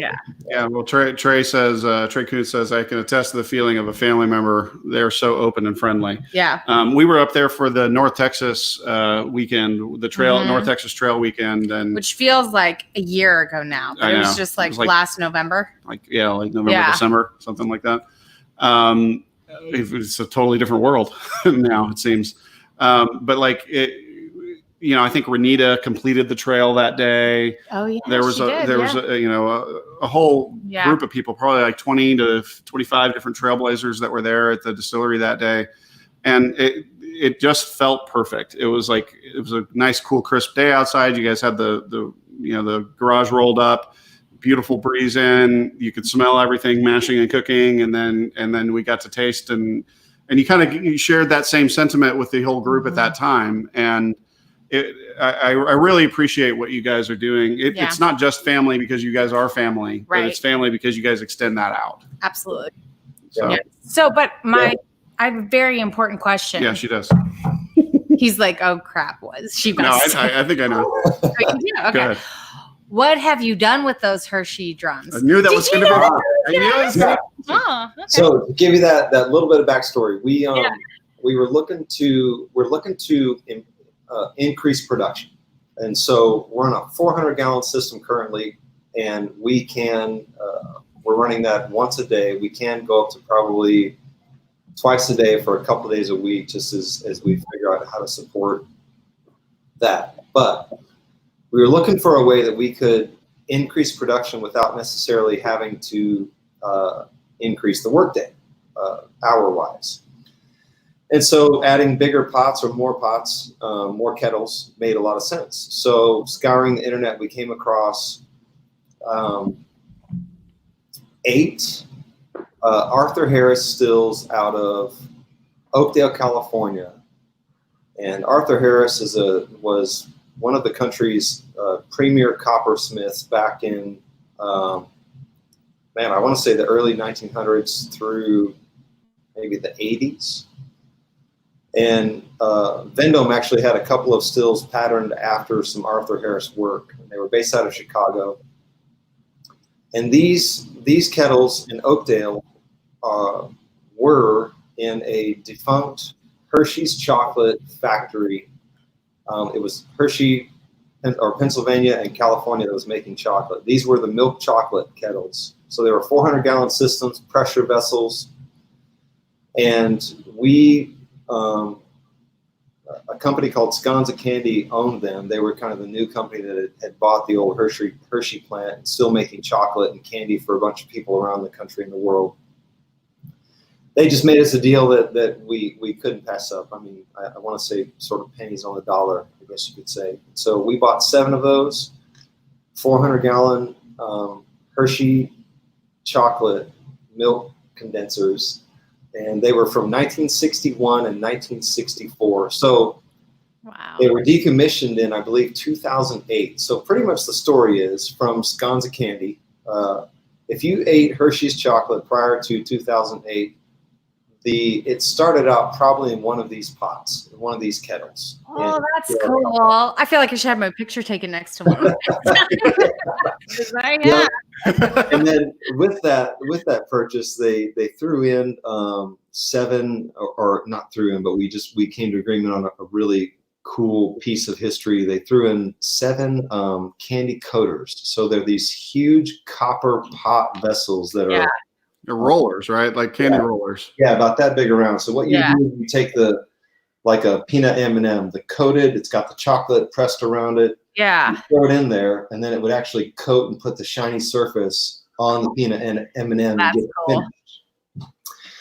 well, Trey says, Trey Kuntz says, I can attest to the feeling of a family member. They're so open and friendly. Yeah. We were up there for the North Texas weekend, the trail, North Texas Trail weekend, and which feels like a year ago now, but it was just like last November. Like November, December, something like that. It's a totally different world now, it seems. But like it, I think Renita completed the trail that day. Oh yeah, there was a whole group of people, probably like 20 to 25 different trailblazers that were there at the distillery that day, and it just felt perfect. It was a nice, cool, crisp day outside. You guys had the garage rolled up, beautiful breeze in. You could smell everything mashing and cooking, and then we got to taste, and you shared that same sentiment with the whole group at that time, and. I really appreciate what you guys are doing. It's not just family because you guys are family, but it's family because you guys extend that out. Absolutely. So, but I have a very important question. Yeah, she does. He's like, oh crap, she must. No, I think I know. Oh, you do? Okay. Go ahead. What have you done with those Hershey drums? I knew that was going to be. I knew it was going to. Oh, okay. So to give you that little bit of backstory, we're looking to increase production, and so we're on a 400-gallon system currently, and we're running that once a day. We can go up to probably twice a day for a couple of days a week, just as we figure out how to support that. But we were looking for a way that we could increase production without necessarily having to increase the workday hour-wise. And so adding bigger pots or more pots, more kettles made a lot of sense. So scouring the internet, we came across 8 Arthur Harris stills out of Oakdale, California. And Arthur Harris was one of the country's premier coppersmiths back in man, I want to say the early 1900s through maybe the 80s. And Vendome actually had a couple of stills patterned after some Arthur Harris work. They were based out of Chicago. And these kettles in Oakdale were in a defunct Hershey's chocolate factory. It was Hershey, or Pennsylvania and California, that was making chocolate. These were the milk chocolate kettles. So they were 400-gallon systems, pressure vessels. And we, a company called Sconza Candy owned them. They were kind of the new company that had bought the old Hershey plant and still making chocolate and candy for a bunch of people around the country and the world. They just made us a deal that we couldn't pass up. I mean, I want to say sort of pennies on the dollar, I guess you could say. So we bought 7 of those 400-gallon Hershey chocolate milk condensers, and they were from 1961 and 1964. So wow. They were decommissioned in, I believe, 2008. So pretty much the story is from Sconza Candy. If you ate Hershey's chocolate prior to 2008, it started out probably in one of these pots, one of these kettles. Oh, and, that's cool. I feel like I should have my picture taken next to one. Yeah. And then with that purchase, they threw in 7, or not threw in, but we came to agreement on a really cool piece of history. They threw in 7 candy coaters. So they're these huge copper pot vessels that are they're rollers, right? Like candy rollers. Yeah, about that big around. So what you do is you take like a peanut M&M, the coated, it's got the chocolate pressed around it. Yeah. You throw it in there, and then it would actually coat and put the shiny surface on the peanut and M&M. That's and get cool. finished.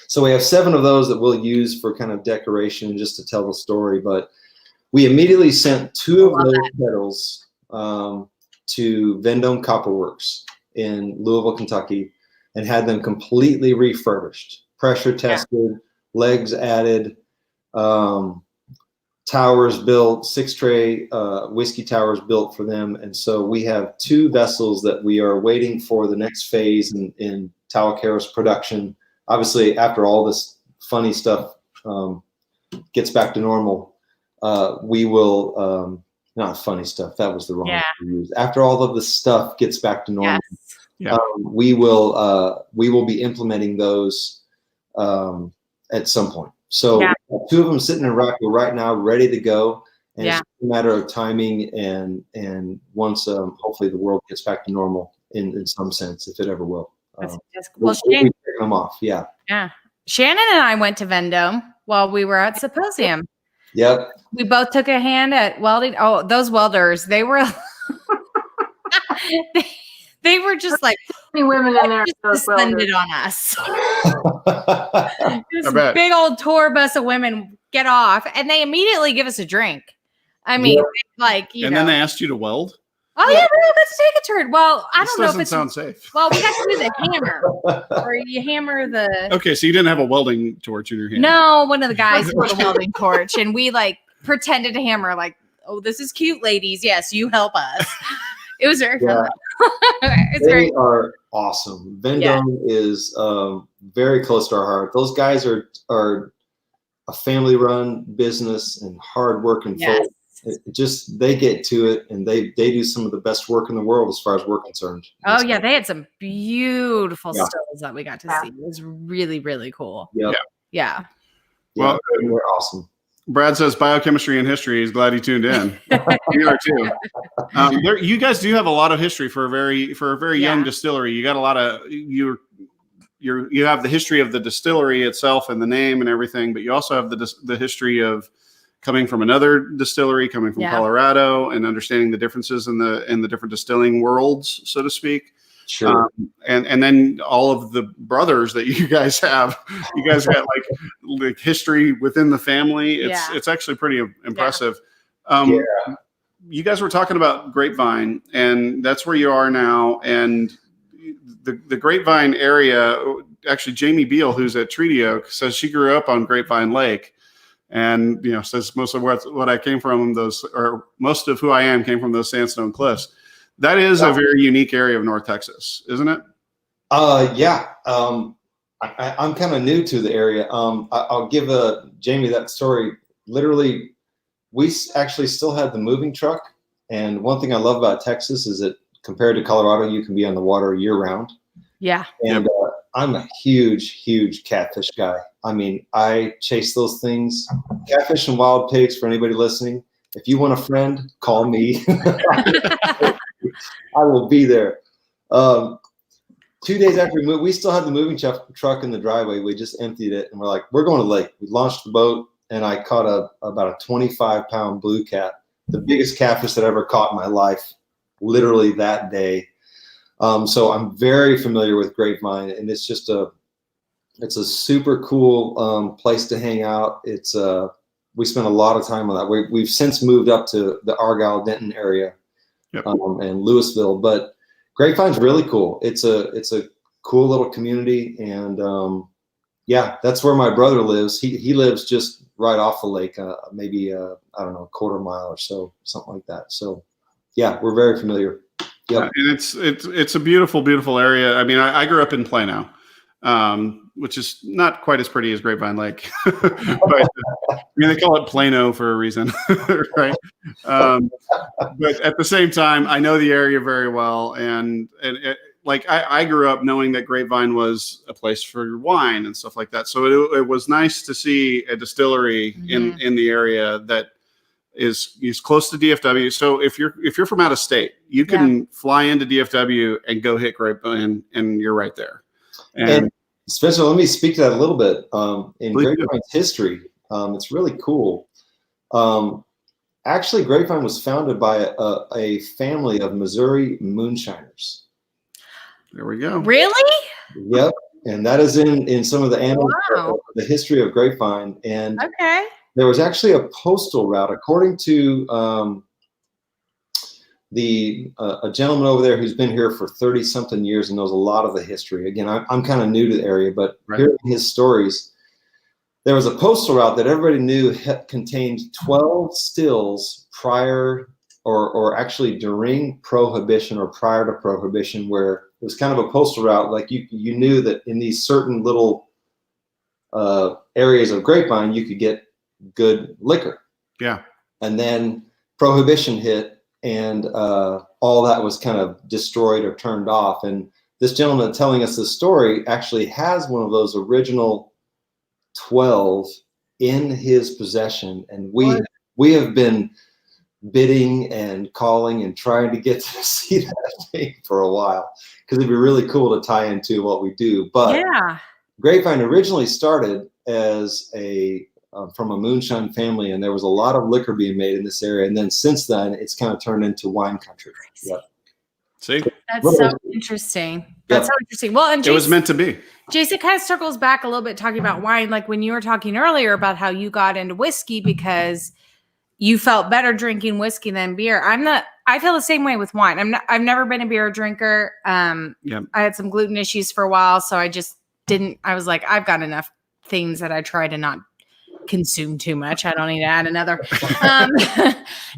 So we have 7 of those that we'll use for kind of decoration, just to tell the story. But we immediately sent 2 of those kettles to Vendome Copper Works in Louisville, Kentucky, and had them completely refurbished, pressure tested, legs added, towers built, 6-tray whiskey towers built for them. And so we have 2 vessels that we are waiting for the next phase in Tahwahkaro's production. Obviously, after all this funny stuff gets back to normal, we will, not funny stuff, that was the wrong word to use. After all of the stuff gets back to normal, we will be implementing those at some point. So 2 of them sitting in Rockwell right now, ready to go. And it's a matter of timing and once hopefully the world gets back to normal in some sense, if it ever will. Well, we'll be taking them off. Yeah. Shannon and I went to Vendome while we were at Symposium. Yep. We both took a hand at welding. Oh, those welders, they were they were just like women in there descended on us. This big old tour bus of women get off, and they immediately give us a drink. I mean, like, you know. And then they asked you to weld? Oh, yeah, really? Let's take a turn. Well, I don't know if it's sound safe. Well, we got to use a hammer, or you hammer the. Okay, so you didn't have a welding torch in your hand. No, one of the guys had a welding torch, and we like pretended to hammer. Like, oh, this is cute, ladies. Yes, you help us. It was very fun. They are awesome. Vendome is very close to our heart. Those guys are a family-run business and hard-working folks. They get to it, and they do some of the best work in the world as far as we're concerned. Oh yeah, they had some beautiful stills that we got to see. It was really, really cool. Yeah. Well, they're awesome. Brad says biochemistry and history. He's glad he tuned in. We are too. You guys do have a lot of history for a very young distillery. You got a lot of you have the history of the distillery itself and the name and everything, but you also have the history of coming from another distillery, coming from Colorado, and understanding the differences in the different distilling worlds, so to speak. Sure. And then all of the brothers that you guys have, you guys got like history within the family. It's actually pretty impressive. You guys were talking about Grapevine, and that's where you are now. And the Grapevine area, actually Jamie Beal, who's at Treaty Oak, says she grew up on Grapevine Lake. And, says most of what I came from, most of who I am came from those sandstone cliffs. That is a very unique area of North Texas, isn't it? Yeah. I'm kind of new to the area. I'll give Jamie that story. Literally, we actually still had the moving truck. And one thing I love about Texas is that compared to Colorado, you can be on the water year round. Yeah. And I'm a huge catfish guy. I mean, I chase those things. Catfish and wild pigs, for anybody listening. If you want a friend, call me. I will be there. 2 days after we moved, we still had the moving truck in the driveway. We just emptied it, and we're like, we're going to lake. We launched the boat, and I caught about a 25-pound blue cat, the biggest catfish that I ever caught in my life, literally that day. So I'm very familiar with Grapevine, and it's just it's a super cool place to hang out. It's we spent a lot of time on that. We've since moved up to the Argyle, Denton area, and Louisville, but Grapevine's really cool. It's a cool little community, and yeah, that's where my brother lives. He lives just right off the lake, maybe I don't know, a quarter mile or so, something like that. So yeah, we're very familiar. Yep. And it's a beautiful area. I mean, I grew up in Plano, which is not quite as pretty as Grapevine Lake, but I mean, they call it Plano for a reason, right? But at the same time, I know the area very well, and like I grew up knowing that Grapevine was a place for wine and stuff like that. So it was nice to see a distillery in the area that is close to DFW. So if you're from out of state, you can fly into DFW and go hit Grapevine, and you're right there. And Spencer, let me speak to that a little bit. In Grapevine's history, it's really cool. Actually, Grapevine was founded by a family of Missouri moonshiners. There we go. Really? Yep. And that is in some of the annals of the history of Grapevine. And there was actually a postal route, according to a gentleman over there who's been here for 30-something years and knows a lot of the history. Again, I'm kind of new to the area, but hearing his stories, there was a postal route that everybody knew contained 12 stills prior or actually during Prohibition or prior to Prohibition, where it was kind of a postal route. Like you knew that in these certain little areas of Grapevine, you could get good liquor. Yeah. And then Prohibition hit, and all that was kind of destroyed or turned off. And this gentleman telling us this story actually has one of those original 12 in his possession. And we have been bidding and calling and trying to get to see that thing for a while, because it'd be really cool to tie into what we do. But Grapevine originally started as from a moonshine family, and there was a lot of liquor being made in this area. And then since then, it's kind of turned into wine country. Yep. See? That's so interesting. That's so interesting. Well, and Jason, it was meant to be. Jason kind of circles back a little bit talking about wine, like when you were talking earlier about how you got into whiskey because you felt better drinking whiskey than beer. I feel the same way with wine. I've never been a beer drinker. I had some gluten issues for a while, so I just didn't. I was like, I've got enough things that I try to not consume too much. I don't need to add another.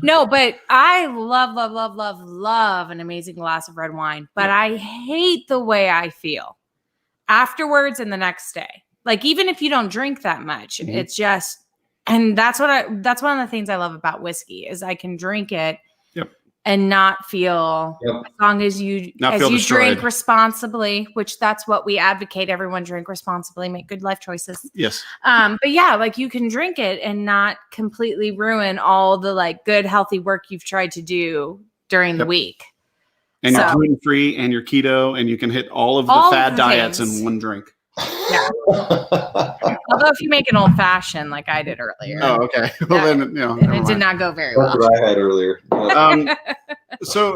No, but I love an amazing glass of red wine. But I hate the way I feel afterwards and the next day. Like, even if you don't drink that much, it's just. And that's one of the things I love about whiskey is I can drink it and not feel, as long as you drink responsibly, which that's what we advocate. Everyone drink responsibly, make good life choices. Yes. But yeah, like you can drink it and not completely ruin all the like good, healthy work you've tried to do during the week. And you're gluten-free and you're keto, and you can hit all of the fad diets in one drink. Yeah. Although if you make an old fashioned like I did earlier. Oh, okay. Well, then it did not go very well. That's what I had earlier. So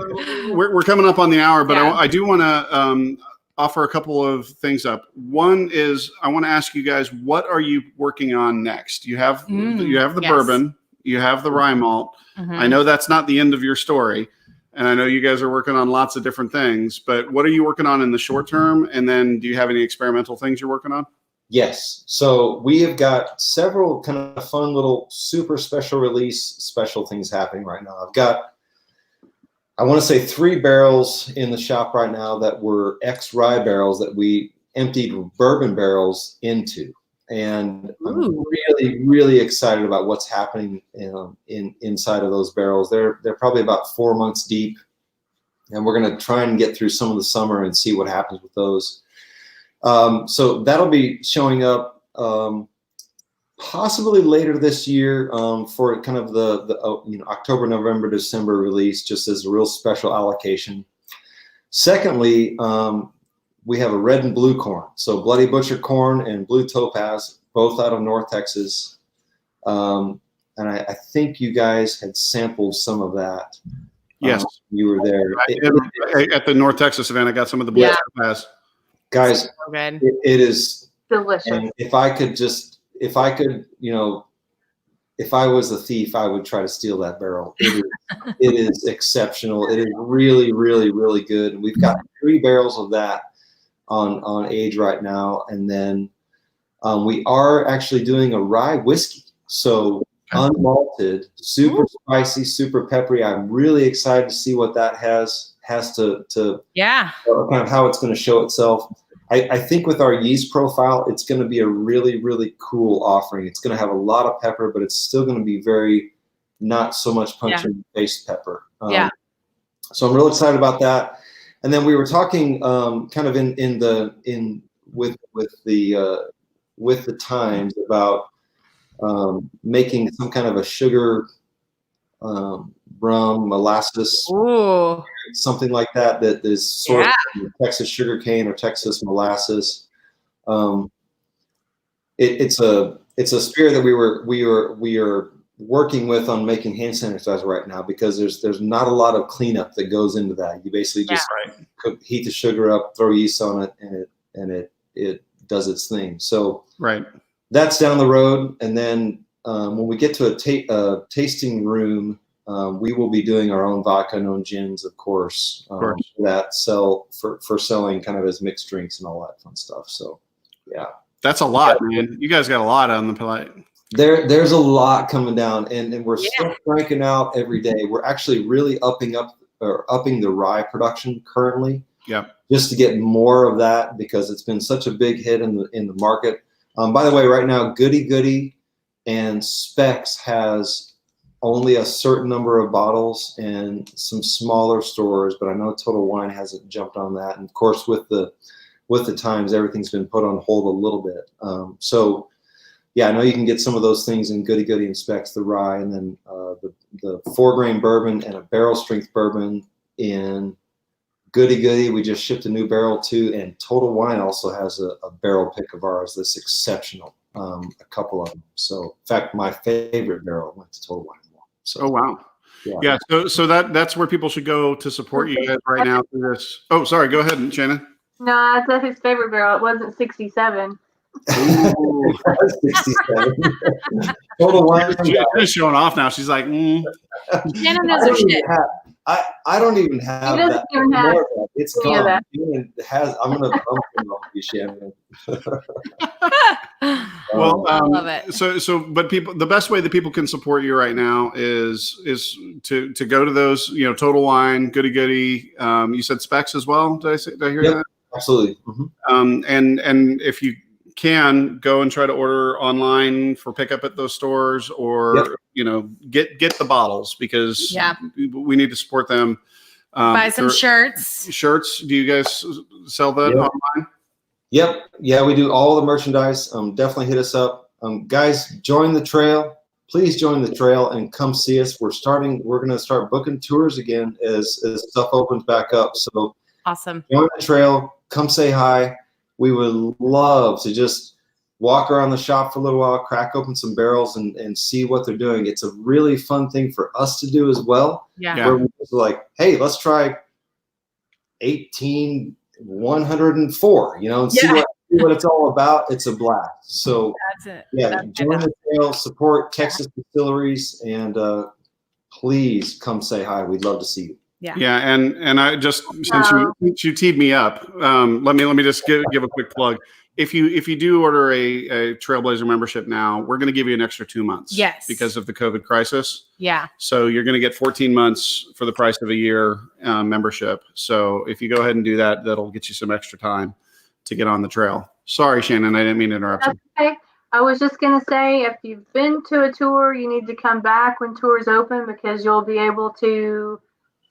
we're coming up on the hour, but I do want to offer a couple of things up. One is I want to ask you guys, what are you working on next? You have the bourbon, you have the rye malt. I know that's not the end of your story. And I know you guys are working on lots of different things, but what are you working on in the short term? And then do you have any experimental things you're working on? Yes. So we have got several kind of fun little super special release special things happening right now. I've got I want to say 3 barrels in the shop right now that were ex-rye barrels that we emptied bourbon barrels into. And I'm really, really excited about what's happening inside of those barrels. They're probably about 4 months deep, and we're going to try and get through some of the summer and see what happens with those. So that'll be showing up possibly later this year for kind of the October, November, December release, just as a real special allocation. Secondly, we have a red and blue corn. So Bloody Butcher corn and blue topaz, both out of North Texas. And I think you guys had sampled some of that. Yes. You were there. At the North Texas event, I got some of the blue topaz. Guys, so good. It is delicious. And if I could, if I was a thief, I would try to steal that barrel. It is exceptional. It is really, really, really good. And we've got 3 barrels of that on age right now. And then we are actually doing a rye whiskey. So unmalted, super spicy, super peppery. I'm really excited to see what that has to kind of how it's going to show itself. I think with our yeast profile, it's going to be a really, really cool offering. It's going to have a lot of pepper, but it's still going to be very not so much punch in the face pepper. So I'm real excited about that. And then we were talking kind of with the times about making some kind of a sugar rum, molasses, something like that is sort of Texas sugar cane or Texas molasses. It's a spirit that we are working with on making hand sanitizer right now, because there's not a lot of cleanup that goes into that. You basically just heat the sugar up, throw yeast on it, and it does its thing. So that's down the road. And then when we get to a tasting room, we will be doing our own vodka and own gins, of course. That sell for selling kind of as mixed drinks and all that fun stuff. So, that's a lot, man. You guys got a lot on the plate. There's a lot coming down, and we're still cranking out every day. We're actually really upping the rye production currently. Just to get more of that, because it's been such a big hit in the market. By the way, right now, Goody Goody and Specs has only a certain number of bottles and some smaller stores, but I know Total Wine hasn't jumped on that. And of course, with the times, everything's been put on hold a little bit. So I know you can get some of those things in Goody Goody and Specs, the rye, and then the 4-grain bourbon and a barrel strength bourbon in Goody Goody. We just shipped a new barrel too, and Total Wine also has a barrel pick of ours that's exceptional. A couple of them. So in fact, my favorite barrel went to Total Wine. So, So that's where people should go to support you guys right now through this. Oh, sorry. Go ahead, Shannon. No, I said his favorite barrel. It wasn't 67. 67. Total Wine. She's showing off now. She's like, Shannon knows her shit. I don't even have that. It's gone. I'm gonna bump him off you, Shannon. Well, I love it. So, but the best way that people can support you right now is to go to those, Total Wine, Goody Goody. You said Specs as well. Did I hear that? Absolutely. And if you can, go and try to order online for pickup at those stores, or get the bottles, because we need to support them. Buy some shirts. Do you guys sell that online? Yep. Yeah, we do all the merchandise. Definitely hit us up. Guys, join the trail. Please join the trail and come see us. We're going to start booking tours again as stuff opens back up. So awesome. Join the trail. Come say hi. We would love to just walk around the shop for a little while, crack open some barrels and see what they're doing. It's a really fun thing for us to do as well. Where we're like, hey, let's try 18104, and see what it's all about. It's a blast. So that's it. Join the trail, support Texas distilleries, and please come say hi. We'd love to see you. And I just, since you teed me up, let me just give a quick plug. if you do order a Trailblazer membership now, we're going to give you an extra 2 months. Yes. Because of the COVID crisis. Yeah. So you're going to get 14 months for the price of a year membership. So if you go ahead and do that, that'll get you some extra time to get on the trail. Sorry, Shannon, I didn't mean to interrupt you. Okay. I was just going to say, if you've been to a tour, you need to come back when tours open, because you'll be able to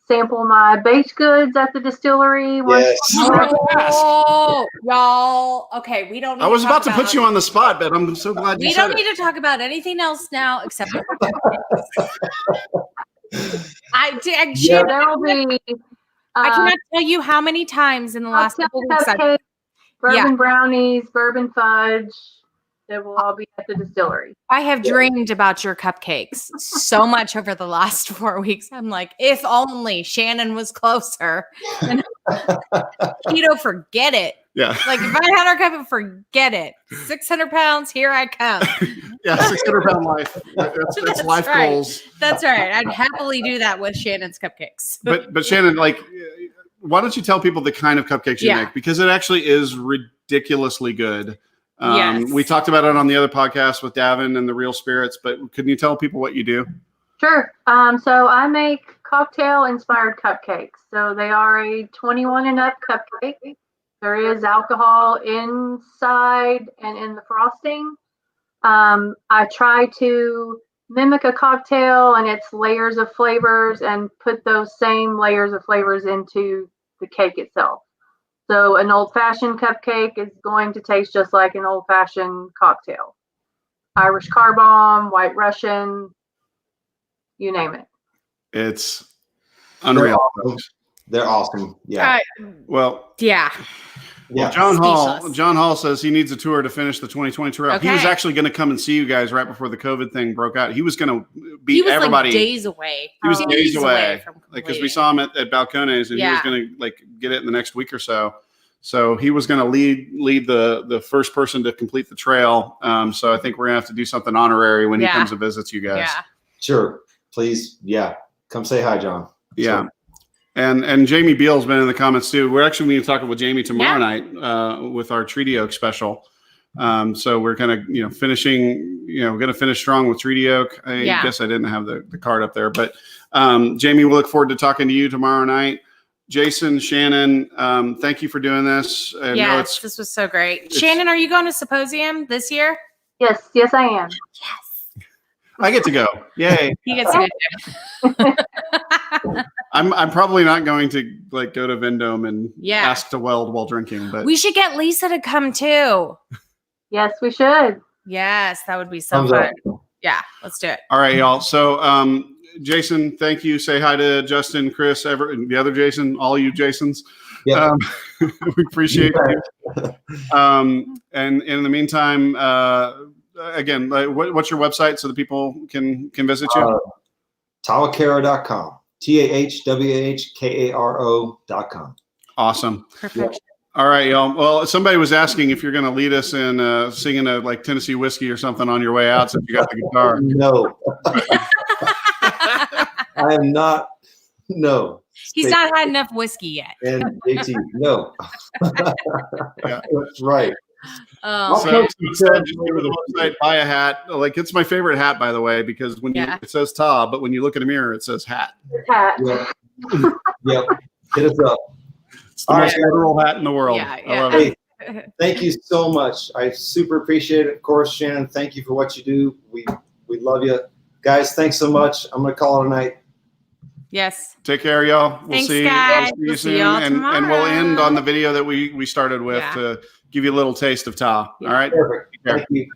sample my baked goods at the distillery. Yes. Oh, y'all. Okay, we don't. I was about to put you on the spot, but I'm so glad you said it. We don't need to talk about anything else now except for I cannot tell you how many times in the last couple weeks. Bourbon brownies, bourbon fudge. They will all be at the distillery. I have dreamed about your cupcakes so much over the last 4 weeks. I'm like, if only Shannon was closer. Keto, forget it. Yeah. Like, if I had our cup, forget it. 600 pounds, here I come. Yeah, 600-pound life. That's life right. Goals. That's right. I'd happily do that with Shannon's cupcakes. But Shannon, like, why don't you tell people the kind of cupcakes you make? Because it actually is ridiculously good. Yes. We talked about it on the other podcast with Davin and the Real Spirits, but couldn't you tell people what you do? Sure. So I make cocktail-inspired cupcakes. So they are a 21 and up cupcake. There is alcohol inside and in the frosting. I try to mimic a cocktail and its layers of flavors and put those same layers of flavors into the cake itself. So an old-fashioned cupcake is going to taste just like an old-fashioned cocktail. Irish car bomb, White Russian, you name it. It's unreal. They're awesome. Yeah. Yeah. Well, John Hall says he needs a tour to finish the 2020 trail. Okay. He was actually going to come and see you guys right before the COVID thing broke out. He was going to beat everybody. Like days away. He was days away because we saw him at Balcones, and he was going to like get it in the next week or so. So he was going to lead the first person to complete the trail. So I think we're going to have to do something honorary when he comes and visits you guys. Yeah. Sure. Please. Yeah. Come say hi, John. Yeah. So. And Jamie Beal's been in the comments too. We're actually going to talk with Jamie tomorrow night with our Treaty Oak special. So we're kind of, finishing, going to finish strong with Treaty Oak. I guess I didn't have the card up there, but Jamie, we'll look forward to talking to you tomorrow night. Jason, Shannon, thank you for doing this. Yes, this was so great. Shannon, are you going to Symposium this year? Yes, I am. Yes. I get to go. Yay. He gets to go. I'm probably not going to go to Vendome and ask to weld while drinking, but we should get Lisa to come too. Yes, we should. Yes, that would be so fun. Yeah, let's do it. All right, y'all. So Jason, thank you. Say hi to Justin, Chris, the other Jason, all you Jasons. Yeah. We appreciate you. And in the meantime, again, what's your website so that people can visit you? Tahwahkaro.com. TAHWAHKARO.com. Awesome. Perfect. All right, y'all. Well, somebody was asking if you're going to lead us in singing a Tennessee whiskey or something on your way out since you got the guitar. No. I am not. No. He's not had enough whiskey yet. And JT, no. That's right. So just go to the website, buy a hat. It's my favorite hat, by the way, because when it says Ta, but when you look in a mirror, it says hat. Hat. Yep. Hit us up. It's the most literal hat in the world. Yeah. I love it. Thank you so much. I super appreciate it. Of course, Shannon, thank you for what you do. We love you. Guys, thanks so much. I'm going to call it a night. Yes. Take care, y'all. We'll Thanks, see guys. you soon. And we'll end on the video that we started with to give you a little taste of Ta. All right? Perfect. Thank you.